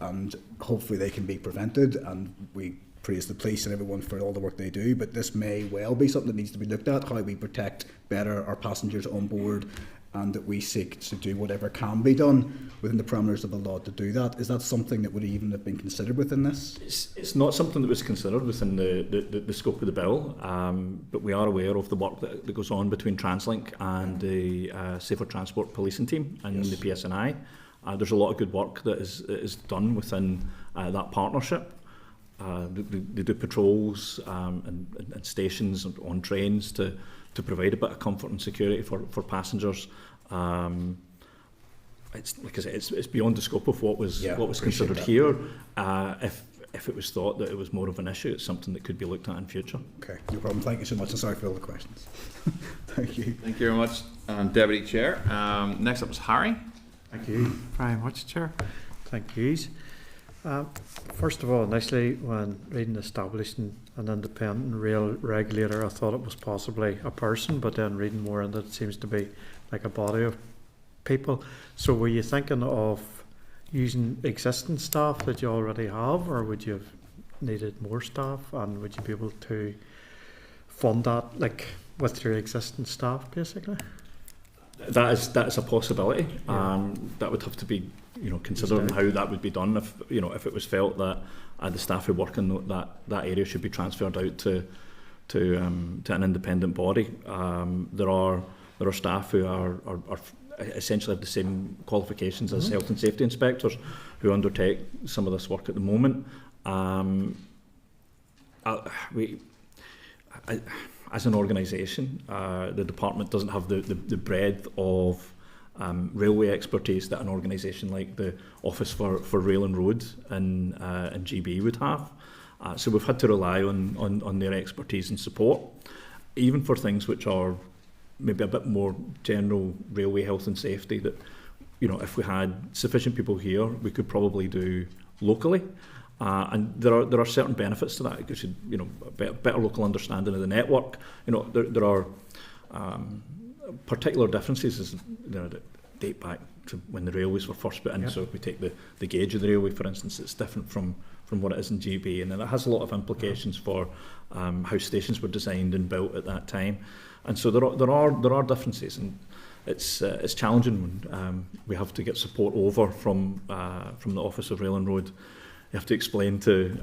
[SPEAKER 3] and hopefully they can be prevented, and we praise the police and everyone for all the work they do, but this may well be something that needs to be looked at, how we protect better our passengers on board, and that we seek to do whatever can be done within the parameters of the law to do that. Is that something that would even have been considered within this?
[SPEAKER 10] It's not something that was considered within the scope of the bill, but we are aware of the work that goes on between TransLink and the Safer Transport Policing Team and the PSNI. There's a lot of good work that is done within that partnership. They do patrols and stations on trains to provide a bit of comfort and security for passengers. It's like I say, it's beyond the scope of what was considered here. If it was thought that it was more of an issue, it's something that could be looked at in future.
[SPEAKER 3] Okay, no problem. Thank you so much, and sorry for all the questions. Thank you.
[SPEAKER 2] Thank you very much, Deputy Chair. Next up is Harry.
[SPEAKER 4] Thank you very much, Chair. Thank you. First of all, initially, when reading establishing an independent rail regulator, I thought it was possibly a person, but then reading more into it, it seems to be like a body of people. So were you thinking of using existing staff that you already have, or would you have needed more staff, and would you be able to fund that like with your existing staff basically?
[SPEAKER 10] That is a possibility. That would have to be considered how that would be done if it was felt that the staff who work in that area should be transferred out to an independent body. There are staff who are essentially have the same qualifications as health and safety inspectors who undertake some of this work at the moment. As an organisation, the department doesn't have the breadth of railway expertise that an organisation like the Office for Rail and Road in GB would have. So we've had to rely on their expertise and support, even for things which are maybe a bit more general railway health and safety, that if we had sufficient people here, we could probably do locally. And there are certain benefits to that. It gives you better local understanding of the network. There are particular differences that date back to when the railways were first put in. So if we take the gauge of the railway, for instance, it's different from what it is in GB, and it has a lot of implications for how stations were designed and built at that time. And so there are differences, and it's challenging when we have to get support over from the Office of Rail and Road. You have to explain to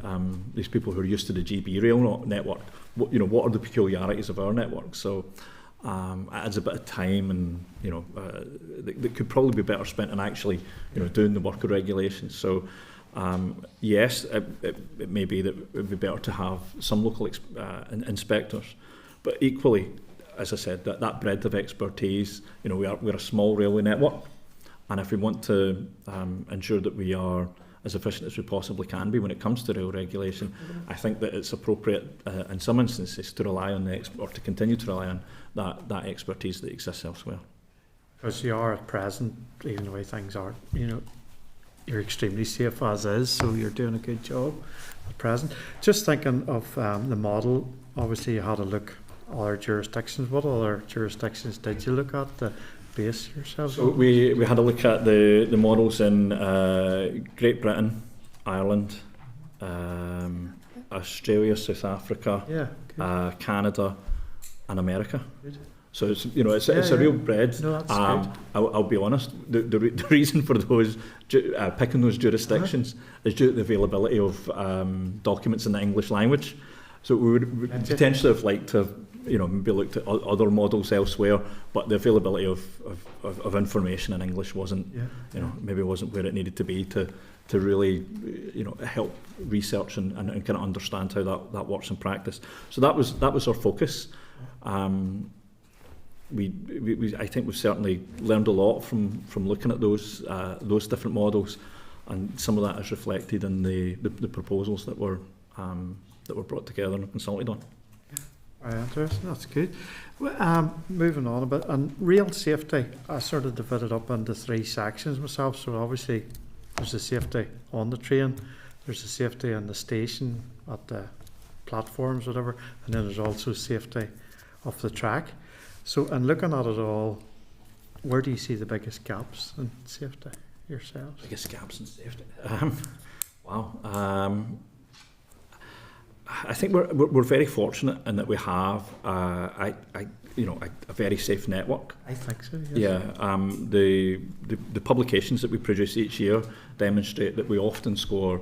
[SPEAKER 10] these people who are used to the GB rail network, what are the peculiarities of our network. So it adds a bit of time, and that could probably be better spent in actually doing the work of regulations. So yes, it may be that it would be better to have some local inspectors, but equally, as I said, that breadth of expertise. We're a small railway network, and if we want to ensure that we are as efficient as we possibly can be when it comes to rail regulation, I think that it's appropriate in some instances to rely on or to continue to rely on that expertise that exists elsewhere.
[SPEAKER 4] Because you are at present, even the way things are, you're extremely safe as is, so you're doing a good job at present. Just thinking of the model, obviously you had a look at other jurisdictions. What other jurisdictions did you look at to base yourselves?
[SPEAKER 10] So we had a look at the models in Great Britain, Ireland, Australia, South Africa, Canada, and America. Good. So it's a real breadth.
[SPEAKER 4] No, that's good.
[SPEAKER 10] I'll be honest. The reason for those picking those jurisdictions is due to the availability of documents in the English language. So we would potentially have liked to maybe looked at other models elsewhere, but the availability of information in English wasn't, maybe wasn't where it needed to be to really, help research and kind of understand how that works in practice. So that was our focus. I think we've certainly learned a lot from looking at those different models, and some of that is reflected in the proposals that were brought together and consulted on.
[SPEAKER 4] Very interesting. That's good. Moving on a bit, and rail safety, I sort of divided up into 3 sections myself. So obviously, there's the safety on the train, there's the safety on the station, at the platforms, whatever, and then there's also safety off the track. So, and looking at it all, where do you see the biggest gaps in safety yourselves?
[SPEAKER 10] Biggest gaps in safety? Wow. I think we're very fortunate in that we have a very safe network.
[SPEAKER 4] I think so. Yes.
[SPEAKER 10] Yeah. The publications that we produce each year demonstrate that we often score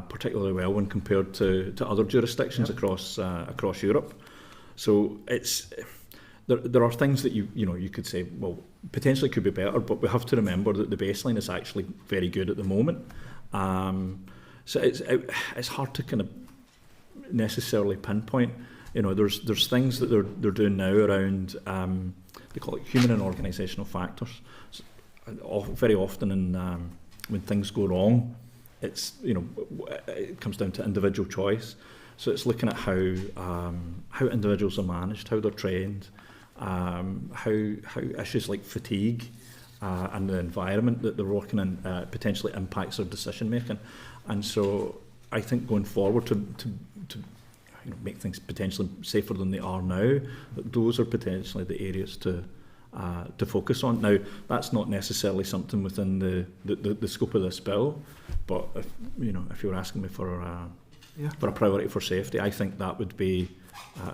[SPEAKER 10] particularly well when compared to other jurisdictions across Europe. So there are things that you could say, well, potentially could be better, but we have to remember that the baseline is actually very good at the moment. So it's hard to kind of necessarily pinpoint. There's things that they're doing now around they call it human and organisational factors. So, very often when things go wrong, it's it comes down to individual choice. So it's looking at how individuals are managed, how they're trained, how issues like fatigue and the environment that they're working in potentially impacts their decision making. And so I think going forward to make things potentially safer than they are now, that those are potentially the areas to focus on. Now, that's not necessarily something within the scope of this bill, but if you were asking me for a priority for safety, I think that would be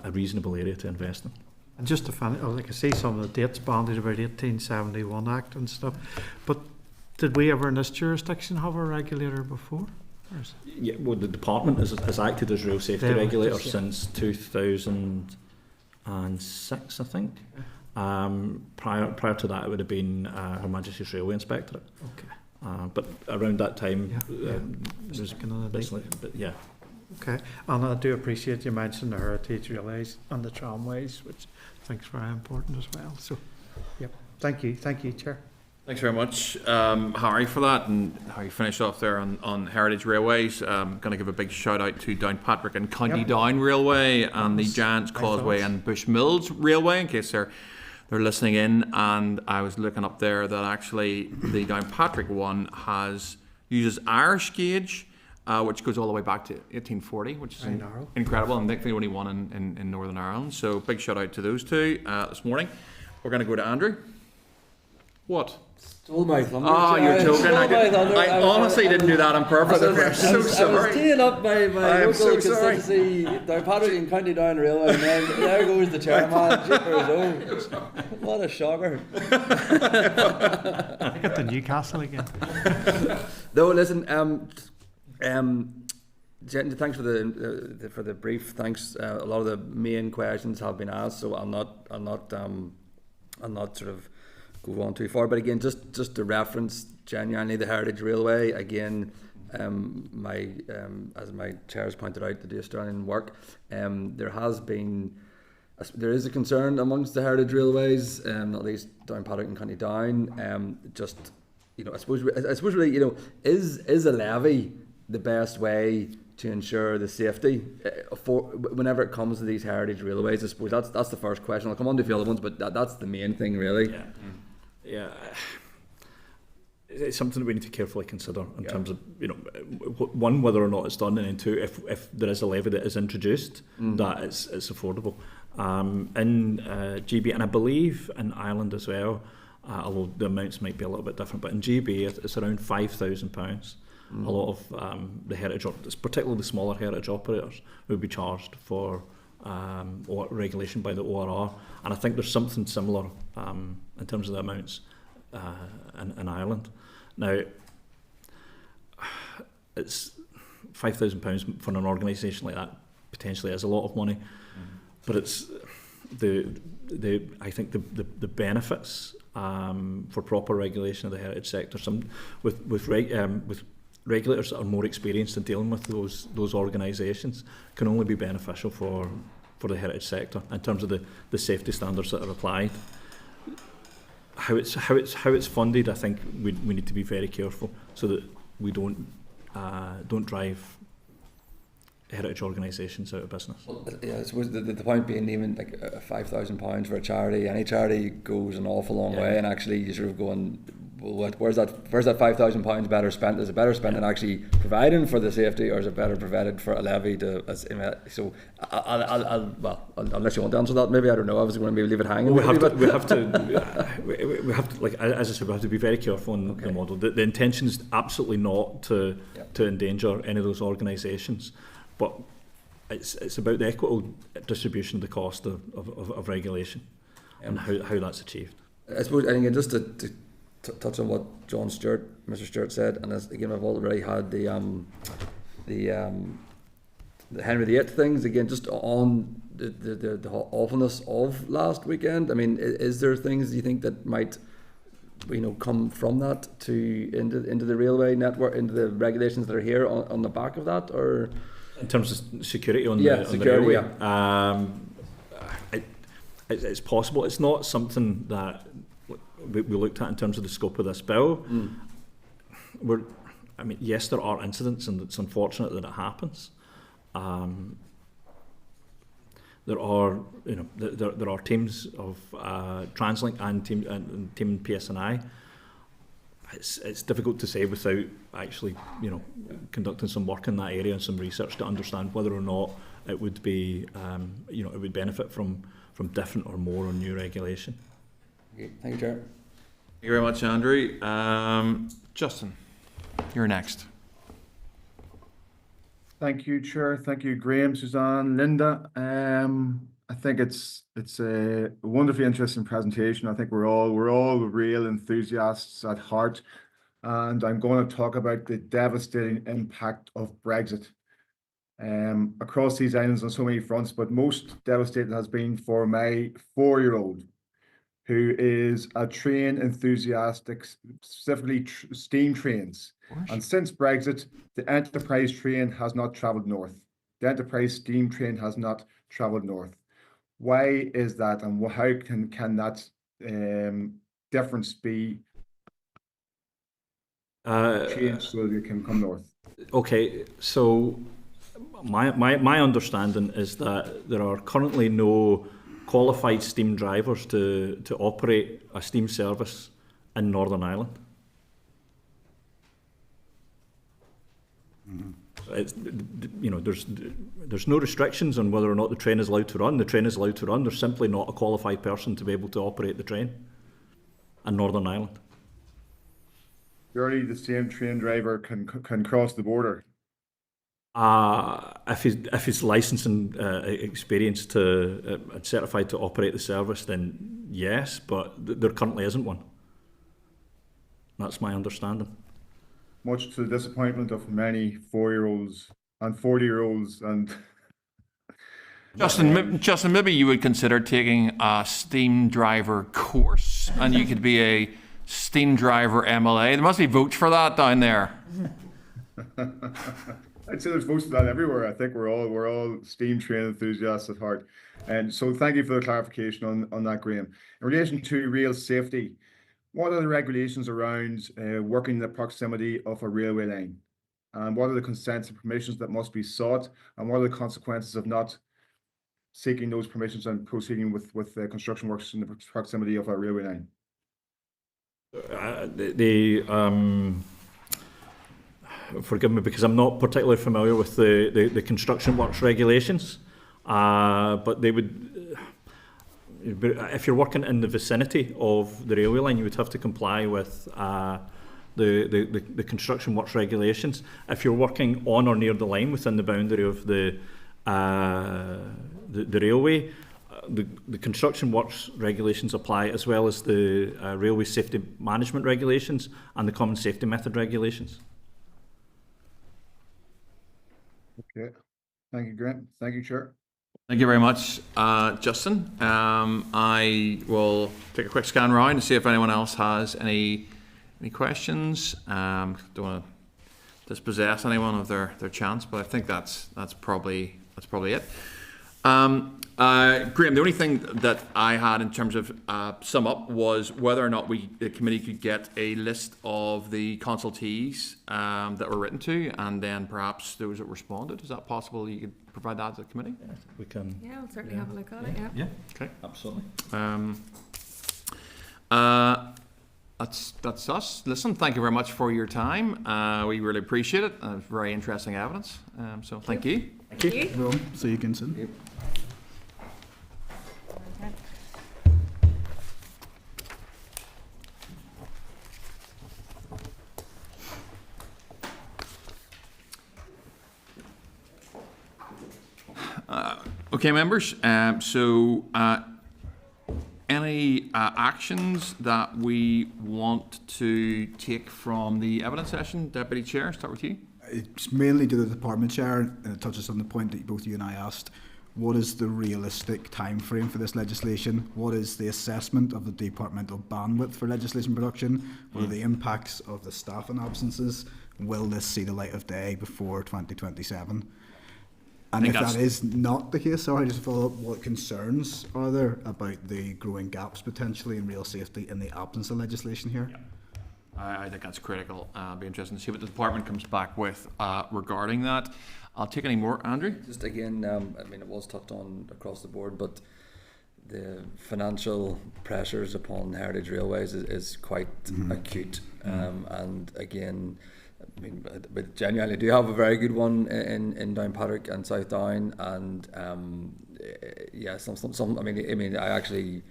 [SPEAKER 10] a reasonable area to invest in.
[SPEAKER 4] And just to finish, I see some of the dates banded about 1871 Act and stuff, but did we ever in this jurisdiction have a regulator before?
[SPEAKER 10] Yeah, well, the department has acted as rail safety regulator since 2006, I think. Prior to that, it would have been Her Majesty's Railway Inspectorate.
[SPEAKER 4] Okay.
[SPEAKER 10] But around that time,
[SPEAKER 4] there's another
[SPEAKER 10] but yeah.
[SPEAKER 4] Okay, and I do appreciate you mentioned the heritage relays and the tramways, which I think is very important as well. So, yep, thank you, Chair.
[SPEAKER 2] Thanks very much, Harry, for that, and how you finished off there on Heritage Railways. Going to give a big shout out to Downpatrick and County Down Railway and the Giants Causeway and Bushmills Railway, in case they're listening in. And I was looking up there that actually the Downpatrick one uses Irish gauge, which goes all the way back to 1840, which is incredible. And I think the only one in Northern Ireland. So big shout out to those two this morning. We're going to go to Andrew. What?
[SPEAKER 11] Stole my thunder.
[SPEAKER 2] Oh, you're joking. I honestly didn't do that on purpose. I'm so sorry.
[SPEAKER 11] I was teeing up my local constituency, Downpatrick and County Down Railway, and then there goes the chairman. What a shocker.
[SPEAKER 4] I got the Newcastle again.
[SPEAKER 11] No, listen, thanks for the brief. Thanks. A lot of the main questions have been asked, so I'll not sort of go on too far. But again, just to reference genuinely the Heritage Railway again, as my chair has pointed out, to do Australian work, there is a concern amongst the Heritage Railways, not least Downpatrick and County Down. I suppose really, is a levy the best way to ensure the safety for whenever it comes to these heritage railways? I suppose that's the first question. I'll come on to the other ones, but that's the main thing, really.
[SPEAKER 10] Yeah. It's something that we need to carefully consider in terms of, one, whether or not it's done, and then two, if there is a levy that is introduced, that it's affordable. In GB, and I believe in Ireland as well, although the amounts might be a little bit different, but in GB it's around £5,000. A lot of the heritage, particularly the smaller heritage operators, will be charged for regulation by the ORR, and I think there's something similar in terms of the amounts in Ireland. Now, it's £5,000 for an organisation like that potentially is a lot of money, but I think the benefits for proper regulation of the heritage sector, with regulators that are more experienced in dealing with those organisations, can only be beneficial for the heritage sector in terms of the safety standards that are applied. How it's funded, I think we need to be very careful so that we don't drive heritage organisations out of business.
[SPEAKER 11] Well, yeah, I suppose the point being, even like £5,000 for a charity, any charity goes an awful long way, and actually you sort of going, well, where's that £5,000 better spent? Is it better spent in actually providing for the safety, or is it better provided for a levy to? So I'll let you want to answer that. Maybe, I don't know. I was going to maybe leave it hanging.
[SPEAKER 10] Well, we have to like, as I said, we have to be very careful on the model. The intention is absolutely not to endanger any of those organisations, but it's about the equitable distribution of the cost of regulation and how that's achieved.
[SPEAKER 11] I suppose, and again, just to touch on what Mr. Stewart said, and as again, I've already had the Henry VIII things again, just on the awfulness of last weekend. I mean, is there things you think that might, come from that into the railway network, into the regulations that are here on the back of that, or
[SPEAKER 10] in terms of security on
[SPEAKER 11] security,
[SPEAKER 10] the railway? Yeah. It's possible. It's not something that we looked at in terms of the scope of this bill. Yes, there are incidents, and it's unfortunate that it happens. There are teams of TransLink and team PSNI. It's difficult to say without actually conducting some work in that area and some research to understand whether or not it would be it would benefit from different or more or new regulation.
[SPEAKER 11] Okay, thank you, Chair.
[SPEAKER 2] Thank you very much, Andrew. Justin, you're next.
[SPEAKER 5] Thank you, Chair. Thank you, Graeme, Suzanne, Linda. I think it's a wonderfully interesting presentation. I think we're all real enthusiasts at heart, and I'm going to talk about the devastating impact of Brexit across these islands on so many fronts. But most devastating has been for my 4-year-old, who is a train enthusiast, specifically steam trains. And since Brexit, the Enterprise train has not travelled north. The Enterprise steam train has not travelled north. Why is that, and how can that difference be changed so that it can come north?
[SPEAKER 10] Okay, so my understanding is that there are currently no qualified steam drivers to operate a steam service in Northern Ireland. It's, there's no restrictions on whether or not the train is allowed to run. The train is allowed to run. There's simply not a qualified person to be able to operate the train in Northern Ireland.
[SPEAKER 5] Surely the same train driver can cross the border.
[SPEAKER 10] If he's licensed and experienced and certified to operate the service, then yes, but there currently isn't one. That's my understanding.
[SPEAKER 5] Much to the disappointment of many 4-year-olds and 40-year-olds. And
[SPEAKER 2] Justin, maybe you would consider taking a steam driver course, and you could be a steam driver MLA. There must be votes for that down there.
[SPEAKER 5] I'd say there's votes for that everywhere. I think we're all steam train enthusiasts at heart. And so thank you for the clarification on that, Graeme. In relation to rail safety, what are the regulations around working in the proximity of a railway line? And what are the consents and permissions that must be sought? And what are the consequences of not seeking those permissions and proceeding with construction works in the proximity of a railway line?
[SPEAKER 10] Forgive me because I'm not particularly familiar with the construction works regulations, but they would. If you're working in the vicinity of the railway line, you would have to comply with the construction works regulations. If you're working on or near the line within the boundary of the railway, the construction works regulations apply, as well as the railway safety management regulations and the common safety method regulations.
[SPEAKER 5] Okay, thank you, Grant. Thank you, Chair.
[SPEAKER 2] Thank you very much, Justin. I will take a quick scan round to see if anyone else has any questions. Don't want to dispossess anyone of their chance, but I think that's probably it. Graeme, the only thing that I had in terms of sum up was whether or not the committee could get a list of the consultees that were written to, and then perhaps those that responded. Is that possible? You could provide that to the committee?
[SPEAKER 10] Yeah, we can.
[SPEAKER 12] Yeah, I'll certainly have a look at it.
[SPEAKER 10] Yeah.
[SPEAKER 2] Okay.
[SPEAKER 10] Absolutely.
[SPEAKER 2] That's us. Listen, thank you very much for your time. We really appreciate it. Very interesting evidence. So thank you.
[SPEAKER 3] Thank you. Well, see you again soon.
[SPEAKER 2] Okay, members. Any actions that we want to take from the evidence session? Deputy Chair, start with you.
[SPEAKER 3] It's mainly to the Department Chair, and it touches on the point that both you and I asked. What is the realistic time frame for this legislation? What is the assessment of the departmental bandwidth for legislation production? What are the impacts of the staffing absences? Will this see the light of day before 2027? And if that is not the case, sorry, just to follow up, what concerns are there about the growing gaps potentially in real safety in the absence of legislation here?
[SPEAKER 2] Yeah. I think that's critical. It'll be interesting to see what the department comes back with regarding that. I'll take any more, Andrew.
[SPEAKER 11] Just again, I mean, it was touched on across the board, but the financial pressures upon Heritage Railways is quite acute. And again, I mean, but genuinely do have a very good one in Downpatrick and South Down, and yeah, some. I mean, I actually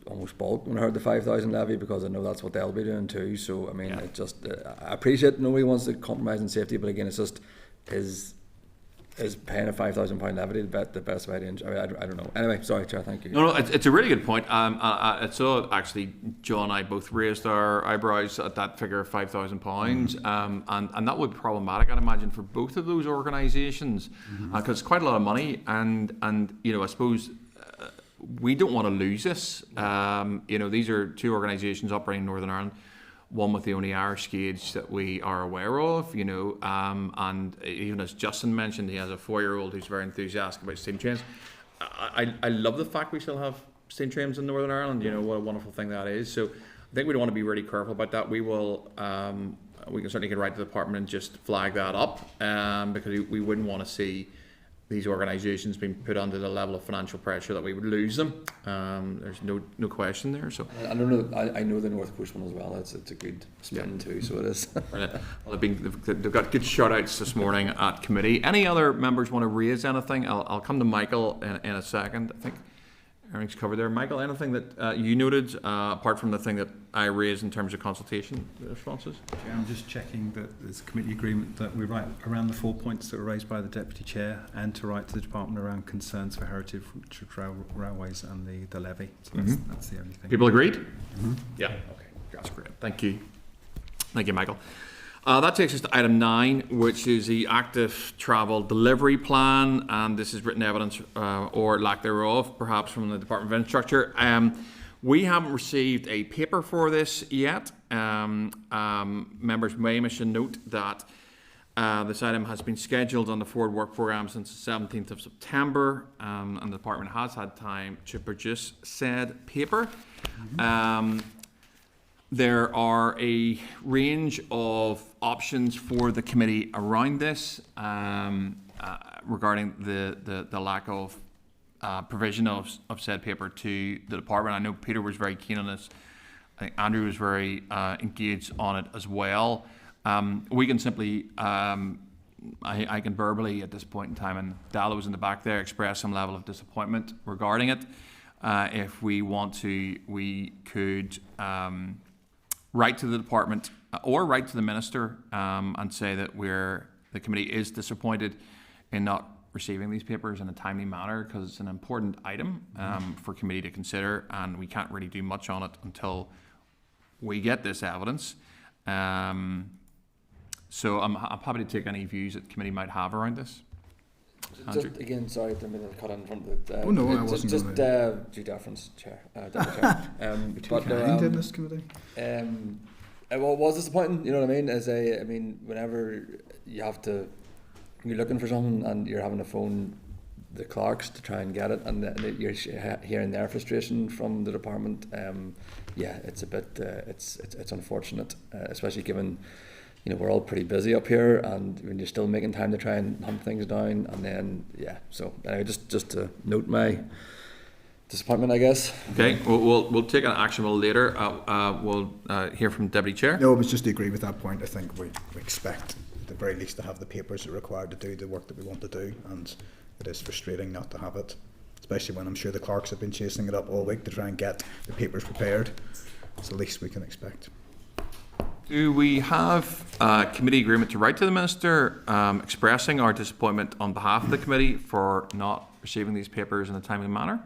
[SPEAKER 11] almost balked when I heard the 5,000 levy, because I know that's what they'll be doing too. So I mean, it just I appreciate nobody wants to compromise on safety, but again, it's just is paying a £5,000 levy the best way to enjoy? I don't know. Anyway, sorry, Chair. Thank you.
[SPEAKER 2] No, it's a really good point. So actually, John and I both raised our eyebrows at that figure of £5,000, and that would be problematic, I'd imagine, for both of those organisations, because it's quite a lot of money, and you know, I suppose we don't want to lose this. You know, these are two organisations operating in Northern Ireland. One with the only Irish gauge that we are aware of, you know, and even as Justin mentioned, he has a 4-year-old who's very enthusiastic about steam trains. I love the fact we still have steam trains in Northern Ireland. You know, what a wonderful thing that is. So I think we want to be really careful about that. We will, we can certainly get right to the department and just flag that up, because we wouldn't want to see these organisations being put under the level of financial pressure that we would lose them. There's no question there. So
[SPEAKER 11] I know the North Coast one as well. It's a good spin too. So it is.
[SPEAKER 2] Well, they've got good shout outs this morning at committee. Any other members want to raise anything? I'll come to Michael in a second. I think everything's covered there. Michael, anything that you noted apart from the thing that I raised in terms of consultation responses?
[SPEAKER 9] Yeah, I'm just checking that there's a committee agreement that we write around the 4 points that were raised by the Deputy Chair, and to write to the Department around concerns for Heritage Railways and the levy. So that's the only thing.
[SPEAKER 2] People agreed? Yeah. Okay. That's great. Thank you. Thank you, Michael. That takes us to item 9, which is the active travel delivery plan, and this is written evidence or lack thereof, perhaps from the Department of Infrastructure. We haven't received a paper for this yet. Members may wish to note that this item has been scheduled on the forward work programme since the 17th of September, and the department has had time to produce said paper. There are a range of options for the committee around this regarding the lack of provision of said paper to the department. I know Peter was very keen on this. I think Andrew was very engaged on it as well. We can simply, I can verbally at this point in time, and Dalla was in the back there, express some level of disappointment regarding it. If we want to, we could write to the department or write to the minister and say that the committee is disappointed in not receiving these papers in a timely manner, because it's an important item for committee to consider, and we can't really do much on it until we get this evidence. So I'm happy to take any views that the committee might have around this. Andrew?
[SPEAKER 11] Just again, sorry, I didn't mean to cut in front of the.
[SPEAKER 3] Oh, no, I
[SPEAKER 11] just
[SPEAKER 3] wasn't
[SPEAKER 11] due deference, Chair. Deputy Chair.
[SPEAKER 3] Too kind in this committee.
[SPEAKER 11] What was disappointing, you know what I mean? I mean, whenever you have to, when you're looking for something and you're having to phone the clerks to try and get it, and you're hearing their frustration from the department. Yeah, it's a bit, it's unfortunate, especially given, you know, we're all pretty busy up here, and when you're still making time to try and hunt things down, and then yeah. So anyway, just to note my disappointment, I guess.
[SPEAKER 2] Okay, we'll take an action later. We'll hear from Deputy Chair.
[SPEAKER 3] No, it was just to agree with that point. I think we expect at the very least to have the papers that are required to do the work that we want to do, and it is frustrating not to have it, especially when I'm sure the clerks have been chasing it up all week to try and get the papers prepared. It's the least we can expect.
[SPEAKER 2] Do we have a committee agreement to write to the Minister expressing our disappointment on behalf of the committee for not receiving these papers in a timely manner?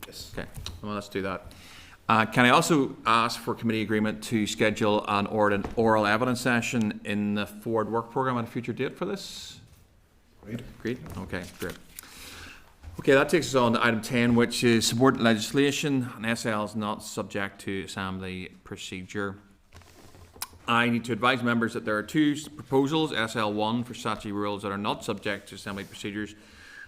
[SPEAKER 3] Yes.
[SPEAKER 2] Okay, well, let's do that. Can I also ask for committee agreement to schedule an oral evidence session in the Forward Work Programme at a future date for this? Agreed? Okay, great. Okay, that takes us on to item 10, which is subordinate legislation. An SL is not subject to Assembly procedure. I need to advise members that there are two proposals, SL1 for statutory rules that are not subject to Assembly procedures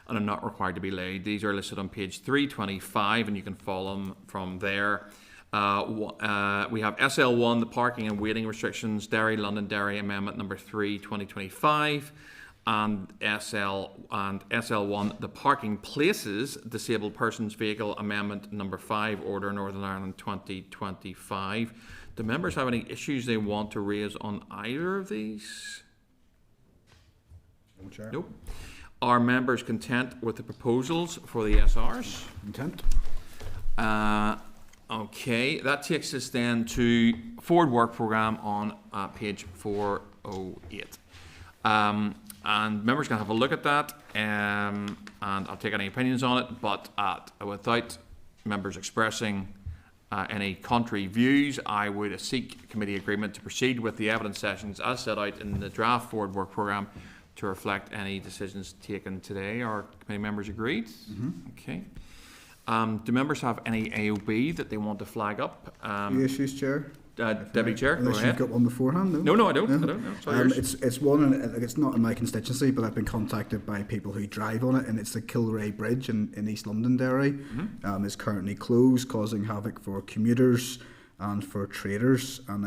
[SPEAKER 2] and are not required to be laid. These are listed on page 325, and you can follow them from there. We have SL1, the parking and waiting restrictions, Derry, London Derry Amendment number 3, 2025. And SL1, the parking places disabled persons vehicle amendment number 5, Order Northern Ireland 2025. Do members have any issues they want to raise on either of these?
[SPEAKER 3] No, Chair.
[SPEAKER 2] Nope. Are members content with the proposals for the SRs?
[SPEAKER 3] Content.
[SPEAKER 2] Okay, that takes us then to Forward Work Programme on page 408. And members can have a look at that, and I'll take any opinions on it, but without members expressing any contrary views, I would seek committee agreement to proceed with the evidence sessions as set out in the draft Forward Work Programme to reflect any decisions taken today. Are committee members agreed? Mm-hmm. Okay. Do members have any AOB that they want to flag up?
[SPEAKER 3] Any issues, Chair?
[SPEAKER 2] Deputy Chair, go
[SPEAKER 3] unless
[SPEAKER 2] ahead.
[SPEAKER 3] You've got one beforehand, no?
[SPEAKER 2] No, I don't. No. It's all yours.
[SPEAKER 3] It's one, and it's not in my constituency, but I've been contacted by people who drive on it, and it's the Kilray Bridge in East Londonderry. Mm-hmm. Is currently closed, causing havoc for commuters and for traders, and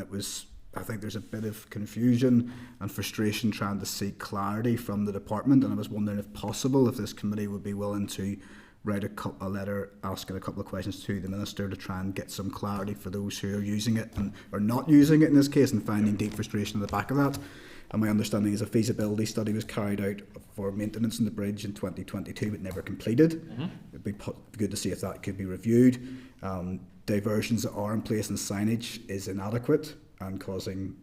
[SPEAKER 3] I think there's a bit of confusion and frustration trying to seek clarity from the department, and I was wondering if possible, if this committee would be willing to write a letter asking a couple of questions to the Minister to try and get some clarity for those who are using it and are not using it in this case, and finding deep frustration on the back of that. And my understanding is a feasibility study was carried out for maintenance on the bridge in 2022 but never completed. Mm-hmm. It'd be good to see if that could be reviewed. Diversions that are in place and signage is inadequate and causing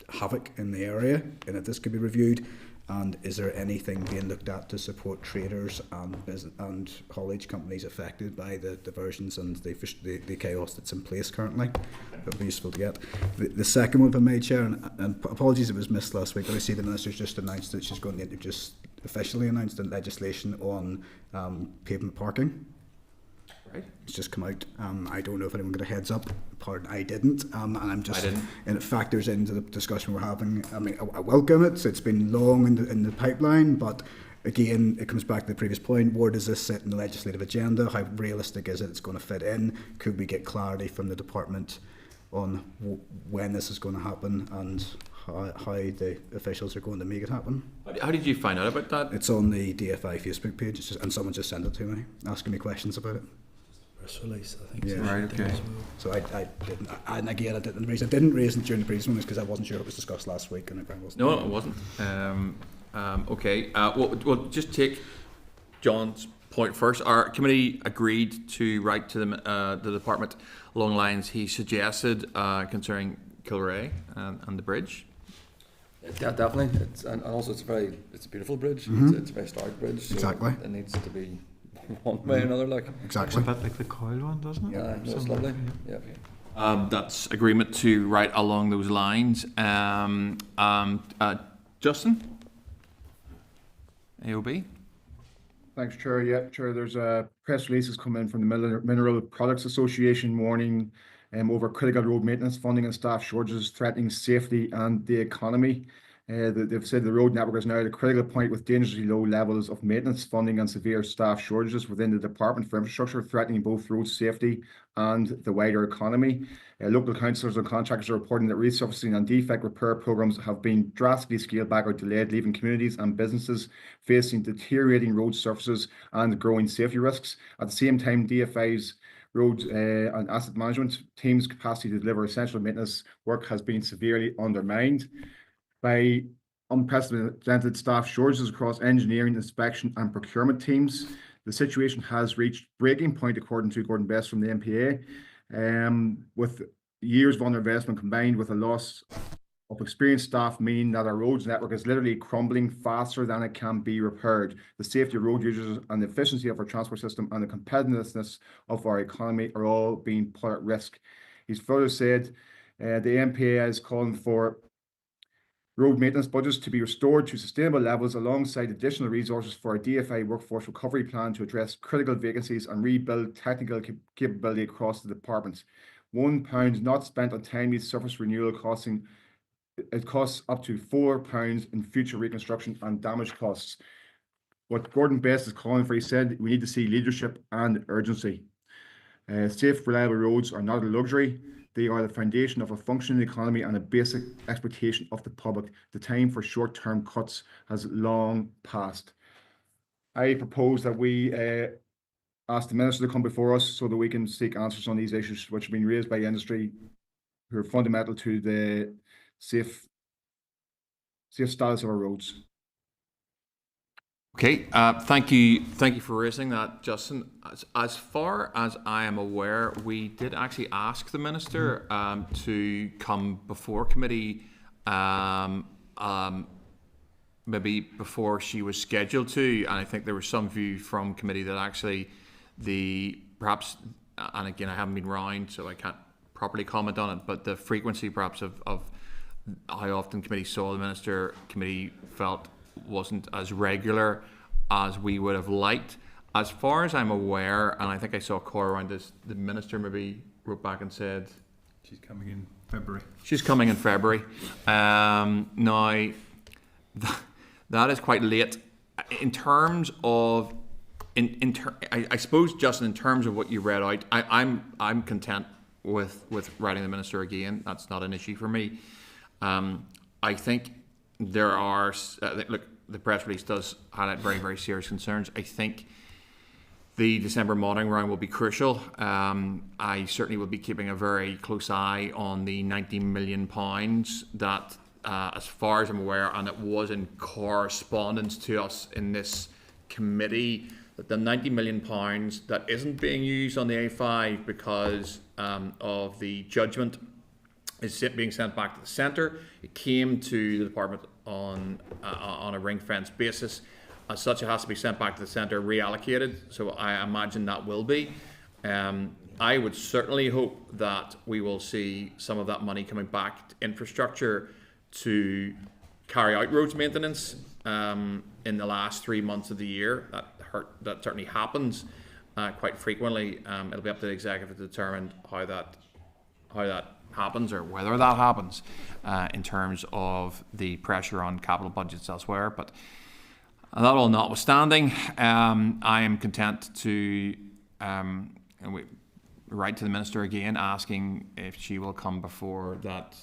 [SPEAKER 3] havoc in the area, and if this could be reviewed. And is there anything being looked at to support traders and haulage companies affected by the diversions and the chaos that's in place currently? That would be useful to get. The second one, if I may, Chair, and apologies it was missed last week, but I see the Minister's just announced that she's going to just officially announced the legislation on pavement parking. Right. It's just come out. I don't know if anyone got a heads up. Pardon, I didn't. And I'm just, and it factors into the discussion we're having. I mean, I welcome it. So it's been long in the pipeline, but again, it comes back to the previous point. Where does this sit in the legislative agenda? How realistic is it? It's going to fit in. Could we get clarity from the department on when this is going to happen and how the officials are going to make it happen?
[SPEAKER 2] How did you find out about that?
[SPEAKER 3] It's on the DFI Facebook page, and someone just sent it to me, asking me questions about it.
[SPEAKER 10] Release, I think.
[SPEAKER 3] Yeah.
[SPEAKER 10] So.
[SPEAKER 2] Right, okay.
[SPEAKER 3] So I didn't, and again, the reason I didn't raise it during the previous one is because I wasn't sure it was discussed last week, and it wasn't.
[SPEAKER 2] No, it wasn't. Okay. We'll just take John's point first. Our committee agreed to write to the department along lines he suggested concerning Kilray and the bridge.
[SPEAKER 11] Yeah, definitely. And also it's a beautiful bridge.
[SPEAKER 3] Mm-hmm.
[SPEAKER 11] It's a very stark bridge. So
[SPEAKER 3] exactly.
[SPEAKER 11] It needs to be one way or another, like
[SPEAKER 3] exactly.
[SPEAKER 4] It's a bit like the coil one, doesn't it?
[SPEAKER 11] Yeah, it's lovely. Yeah.
[SPEAKER 2] That's agreement to write along those lines. Justin? AOB.
[SPEAKER 5] Thanks, Chair. Yeah, Chair, there's a press release has come in from the Mineral Products Association warning over critical road maintenance funding and staff shortages threatening safety and the economy. They've said the road network is now at a critical point with dangerously low levels of maintenance funding and severe staff shortages within the Department for Infrastructure, threatening both road safety and the wider economy. Local councillors and contractors are reporting that resurfacing and defect repair programmes have been drastically scaled back or delayed, leaving communities and businesses facing deteriorating road surfaces and growing safety risks. At the same time, DFI's road and asset management team's capacity to deliver essential maintenance work has been severely undermined by unprecedented staff shortages across engineering, inspection and procurement teams. The situation has reached breaking point, according to Gordon Best from the MPA, with years of underinvestment combined with a loss of experienced staff, meaning that our roads network is literally crumbling faster than it can be repaired. The safety of road users and the efficiency of our transport system and the competitiveness of our economy are all being put at risk. He's further said the MPA is calling for road maintenance budgets to be restored to sustainable levels alongside additional resources for a DFI workforce recovery plan to address critical vacancies and rebuild technical capability across the department. £1 not spent on timely surface renewal costs up to £4 in future reconstruction and damage costs. What Gordon Best is calling for, he said, we need to see leadership and urgency. Safe, reliable roads are not a luxury. They are the foundation of a functioning economy and a basic expectation of the public. The time for short-term cuts has long passed. I propose that we ask the Minister to come before us so that we can seek answers on these issues which have been raised by industry, who are fundamental to the safe status of our roads.
[SPEAKER 2] Okay, thank you for raising that, Justin. As far as I am aware, we did actually ask the Minister to come before committee, maybe before she was scheduled to, and I think there was some view from committee that actually perhaps, and again I haven't been round so I can't properly comment on it, but the frequency perhaps of how often committee saw the Minister, committee felt wasn't as regular as we would have liked. As far as I'm aware, and I think I saw a call around this, the Minister maybe wrote back and said
[SPEAKER 9] she's coming in February.
[SPEAKER 2] She's coming in February. Now, that is quite late. In terms of, I suppose, Justin, in terms of what you read out, I'm content with writing the Minister again. That's not an issue for me. I think there are, look, the press release does highlight very, very serious concerns. I think the December monitoring round will be crucial. I certainly will be keeping a very close eye on the £90 million that, as far as I'm aware, and it was in correspondence to us in this committee, that the £90 million that isn't being used on the A5 because of the judgment is being sent back to the centre. It came to the department on a ring-fence basis. As such, it has to be sent back to the centre, reallocated. So I imagine that will be. I would certainly hope that we will see some of that money coming back to infrastructure to carry out roads maintenance in the last 3 months of the year. That certainly happens quite frequently. It'll be up to the executive to determine how that happens or whether that happens in terms of the pressure on capital budgets elsewhere. But that all notwithstanding, I am content to write to the Minister again asking if she will come before that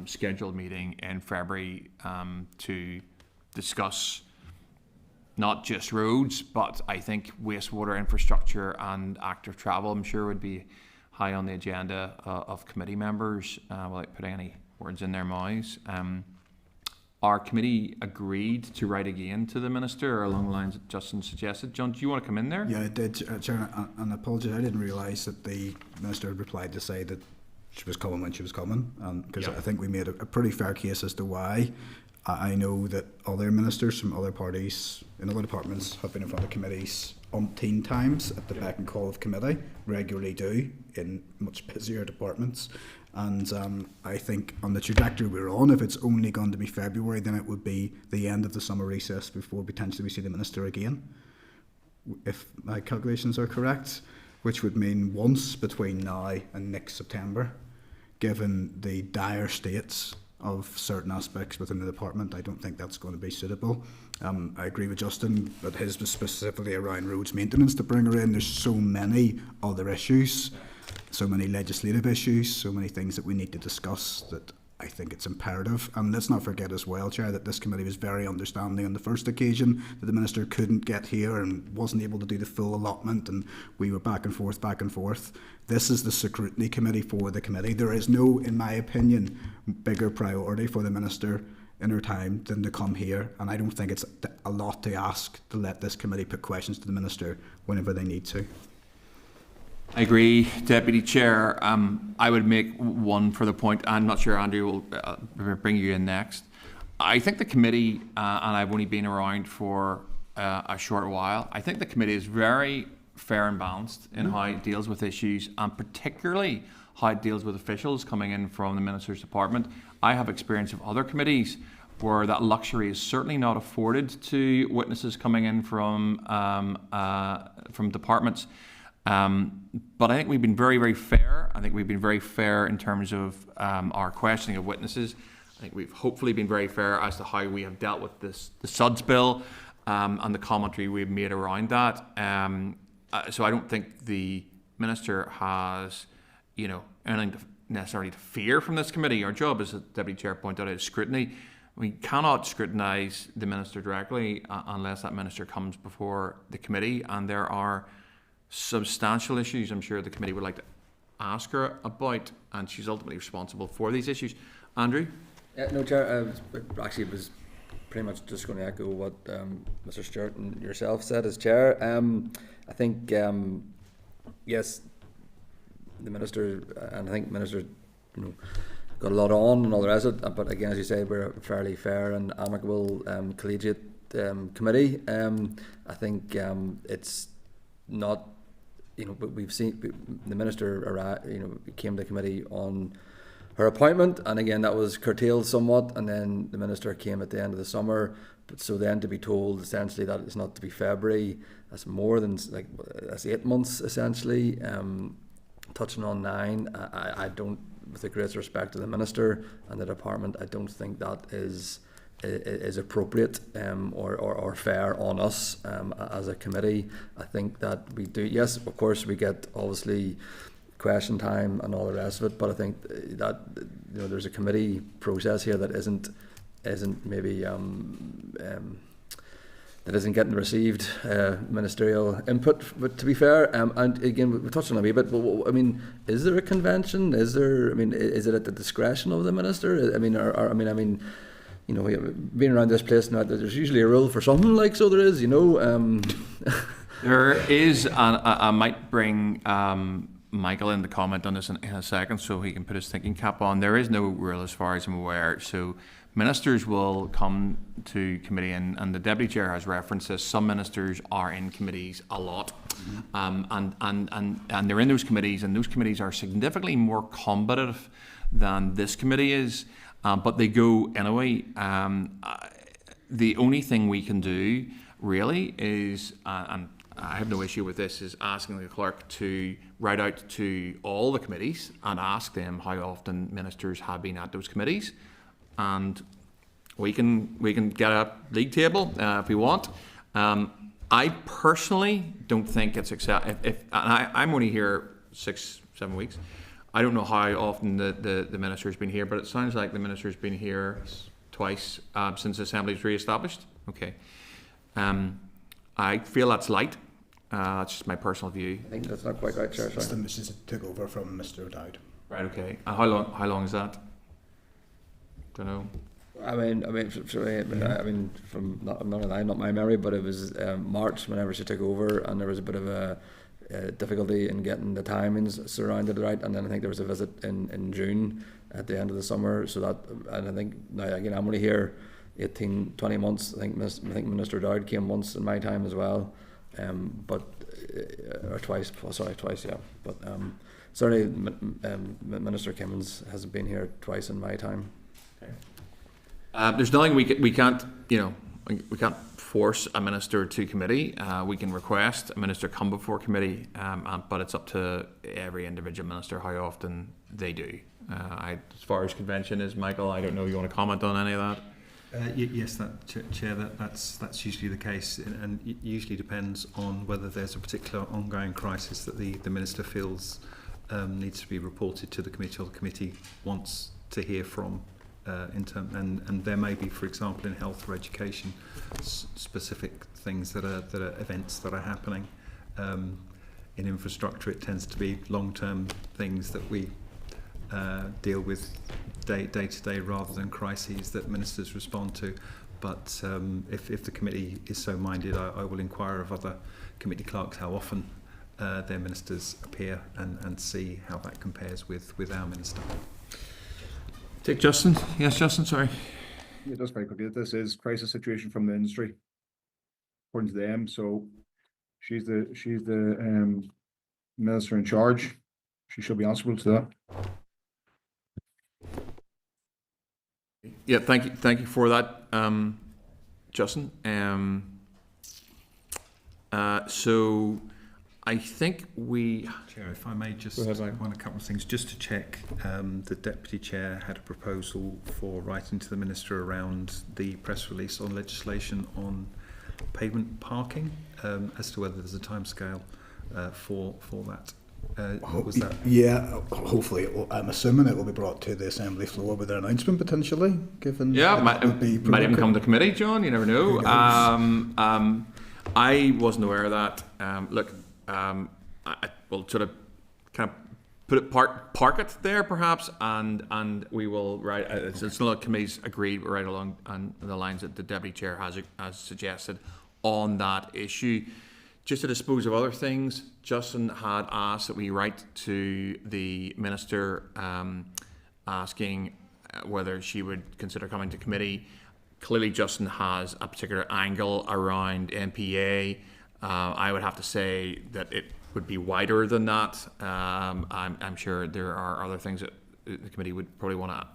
[SPEAKER 2] scheduled meeting in February to discuss not just roads, but I think wastewater infrastructure and active travel, I'm sure, would be high on the agenda of committee members without putting any words in their mouths. Our committee agreed to write again to the Minister along the lines that Justin suggested. John, do you want to come in there?
[SPEAKER 3] Yeah, I did, Chair, and I apologise, I didn't realise that the Minister had replied to say that she was coming when she was coming, because I think we made a pretty fair case as to why. I know that other ministers from other parties in other departments have been in front of committees umpteen times at the beck and call of committee, regularly do in much busier departments, And I think on the trajectory we're on, if it's only going to be February, then it would be the end of the summer recess before potentially we see the Minister again, if my calculations are correct, which would mean once between now and next September. Given the dire states of certain aspects within the department, I don't think that's going to be suitable. I agree with Justin, but his was specifically around roads maintenance to bring her in. There's so many other issues, so many legislative issues, so many things that we need to discuss that I think it's imperative. And let's not forget as well, Chair, that this committee was very understanding on the first occasion that the Minister couldn't get here and wasn't able to do the full allotment, and we were back and forth. This is the scrutiny committee for the committee. There is no, in my opinion, bigger priority for the Minister in her time than to come here, and I don't think it's a lot to ask to let this committee put questions to the Minister whenever they need to.
[SPEAKER 2] I agree, Deputy Chair. I would make one further point. I'm not sure Andrew will bring you in next. I think the committee, and I've only been around for a short while, I think the committee is very fair and balanced in how it deals with issues, and particularly how it deals with officials coming in from the Minister's department. I have experience of other committees where that luxury is certainly not afforded to witnesses coming in from departments. But I think we've been very, very fair. I think we've been very fair in terms of our questioning of witnesses. I think we've hopefully been very fair as to how we have dealt with the SUDS bill and the commentary we've made around that. So I don't think the Minister has, anything necessarily to fear from this committee. Our job, as the Deputy Chair pointed out, is scrutiny. We cannot scrutinise the Minister directly unless that Minister comes before the committee, and there are substantial issues I'm sure the committee would like to ask her about, and she's ultimately responsible for these issues. Andrew?
[SPEAKER 11] No, Chair, it was pretty much just going to echo what Mr. Stewart and yourself said as Chair. I think, yes, the Minister, and I think Minister, got a lot on and all the rest of it, but again, as you say, we're a fairly fair and amicable collegiate committee. I think it's not, we've seen the Minister came to the committee on her appointment, and again that was curtailed somewhat, and then the Minister came at the end of the summer. But so then to be told essentially that it's not to be February, that's more than that's 8 months essentially. Touching on 9, I don't, with the greatest respect to the Minister and the department, I don't think that is appropriate or fair on us as a committee. I think that we do, yes, of course we get obviously question time and all the rest of it, but I think that there's a committee process here that isn't maybe that isn't getting received ministerial input. But to be fair, and again we touched on it a wee bit, but I mean, is there a convention? Is it at the discretion of the Minister? Being around this place now, there's usually a rule for something like so. There is,
[SPEAKER 2] There is, and I might bring Michael in to comment on this in a second, so he can put his thinking cap on. There is no rule, as far as I'm aware. So ministers will come to committee, and the Deputy Chair has referenced this. Some ministers are in committees a lot, and they're in those committees, and those committees are significantly more combative than this committee is. But they go anyway. The only thing we can do really is, and I have no issue with this, is asking the clerk to write out to all the committees and ask them how often ministers have been at those committees, and we can get a league table if we want. I personally don't think it's I'm only here 6-7 weeks. I don't know how often the Minister's been here, but it sounds like the Minister's been here twice since the Assembly's re-established. Okay. I feel that's light. That's just my personal view.
[SPEAKER 11] I think that's not quite right, Chair.
[SPEAKER 3] It's the Mrs. that took over from Mr. O'Dowd.
[SPEAKER 2] Right, okay. And how long is that? Don't know.
[SPEAKER 11] From not my memory, but it was March whenever she took over, and there was a bit of a difficulty in getting the timings surrounded right, and then I think there was a visit in June at the end of the summer. So that, and I think now again I'm only here 18-20 months. I think Minister Dowd came once in my time as well, but or twice. Oh, sorry, twice. Yeah, but certainly Minister Kimmins hasn't been here twice in my time.
[SPEAKER 2] There's nothing we can't, you know, we can't force a minister to committee. We can request a minister come before committee, but it's up to every individual minister how often they do. As far as convention is, Michael, I don't know. You want to comment on any of that?
[SPEAKER 9] Yes, Chair. That's usually the case, and it usually depends on whether there's a particular ongoing crisis that the minister feels needs to be reported to the committee, or the committee wants to hear from. And there may be, for example, in health or education, specific things that are events that are happening. In infrastructure, it tends to be long-term things that we deal with day to day rather than crises that ministers respond to. But if the committee is so minded, I will inquire of other committee clerks how often their ministers appear and see how that compares with our minister.
[SPEAKER 2] Take Justin. Yes, Justin, sorry.
[SPEAKER 5] Yeah, just very quickly. This is crisis situation from the industry, according to them. So she's the minister in charge. She should be answerable to that.
[SPEAKER 2] Yeah, thank you for that, Justin. So I think we.
[SPEAKER 9] Chair, if I may just want a couple of things just to check. The Deputy Chair had a proposal for writing to the Minister around the press release on legislation on pavement parking, as to whether there's a timescale for that. Was that?
[SPEAKER 3] Yeah, hopefully I'm assuming it will be brought to the Assembly floor with an announcement potentially, given.
[SPEAKER 2] Yeah, might even come to committee, John. You never know. I wasn't aware of that. Look, I will sort of kind of put it park it there perhaps, and we will write. It's not committee's agreed right along on the lines that the Deputy Chair has suggested on that issue. Just to dispose of other things, Justin had asked that we write to the Minister asking whether she would consider coming to committee. Clearly, Justin has a particular angle around NPA. I would have to say that it would be wider than that. I'm sure there are other things that the committee would probably want to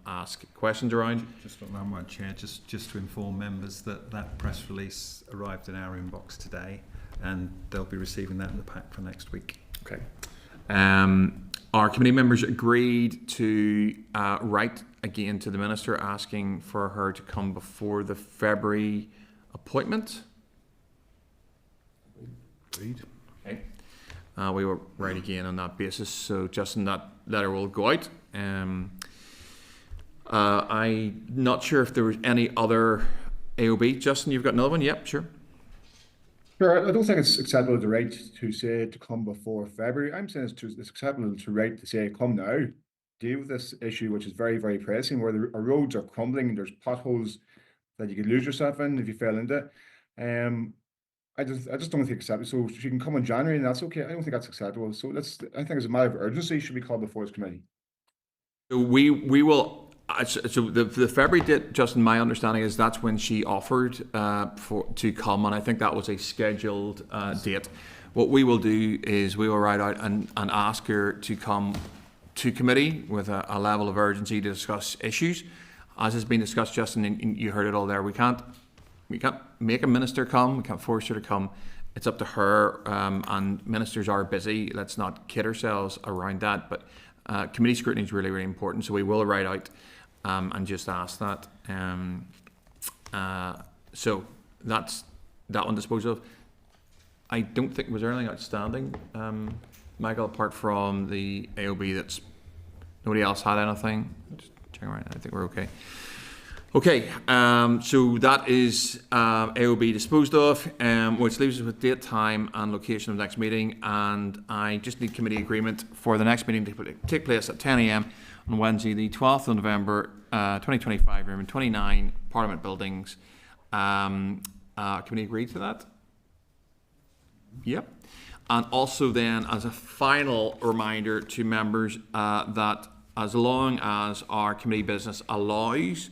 [SPEAKER 2] ask questions around.
[SPEAKER 9] Just on that one, Chair, just to inform members that press release arrived in our inbox today, and they'll be receiving that in the pack for next week.
[SPEAKER 2] Okay. Our committee members agreed to write again to the Minister asking for her to come before the February appointment.
[SPEAKER 9] Agreed.
[SPEAKER 2] Okay. We will write again on that basis. So, Justin, that letter will go out. I'm not sure if there was any other AOB. Justin, you've got another one? Yep, sure.
[SPEAKER 5] Sure, I don't think it's acceptable to write to say to come before February. I'm saying it's acceptable to write to say come now, deal with this issue, which is very, very pressing, where our roads are crumbling and there's potholes that you could lose yourself in if you fell into it. I just don't think it's acceptable. So she can come in January and that's okay. I don't think that's acceptable. So I think it's a matter of urgency should be called before this committee.
[SPEAKER 2] So we will. So the February date, Justin, my understanding is that's when she offered to come, and I think that was a scheduled date. What we will do is we will write out and ask her to come to committee with a level of urgency to discuss issues. As has been discussed, Justin, and you heard it all there, we can't make a minister come, we can't force her to come. It's up to her, and ministers are busy. Let's not kid ourselves around that, but committee scrutiny is really, really important, so we will write out and just ask that. So that's that one disposed of. I don't think, was there anything outstanding, Michael, apart from the AOB that's, nobody else had anything? Just checking around, I think we're okay. Okay, so that is AOB disposed of, which leaves us with date, time and location of the next meeting, and I just need committee agreement for the next meeting to take place at 10 a.m. on Wednesday the 12th of November 2025, room 29, Parliament Buildings. Committee agreed to that? Yep. And also then, as a final reminder to members, that as long as our committee business allows,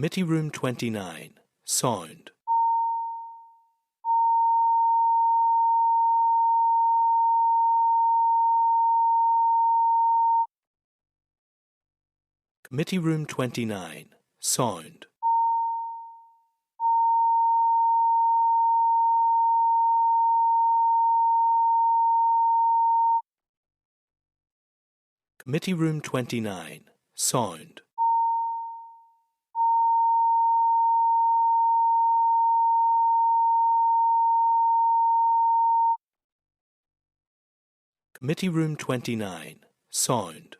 [SPEAKER 1] Committee Room 29. Sound. Committee Room 29. Sound. Committee Room 29. Sound. Committee Room 29. Sound.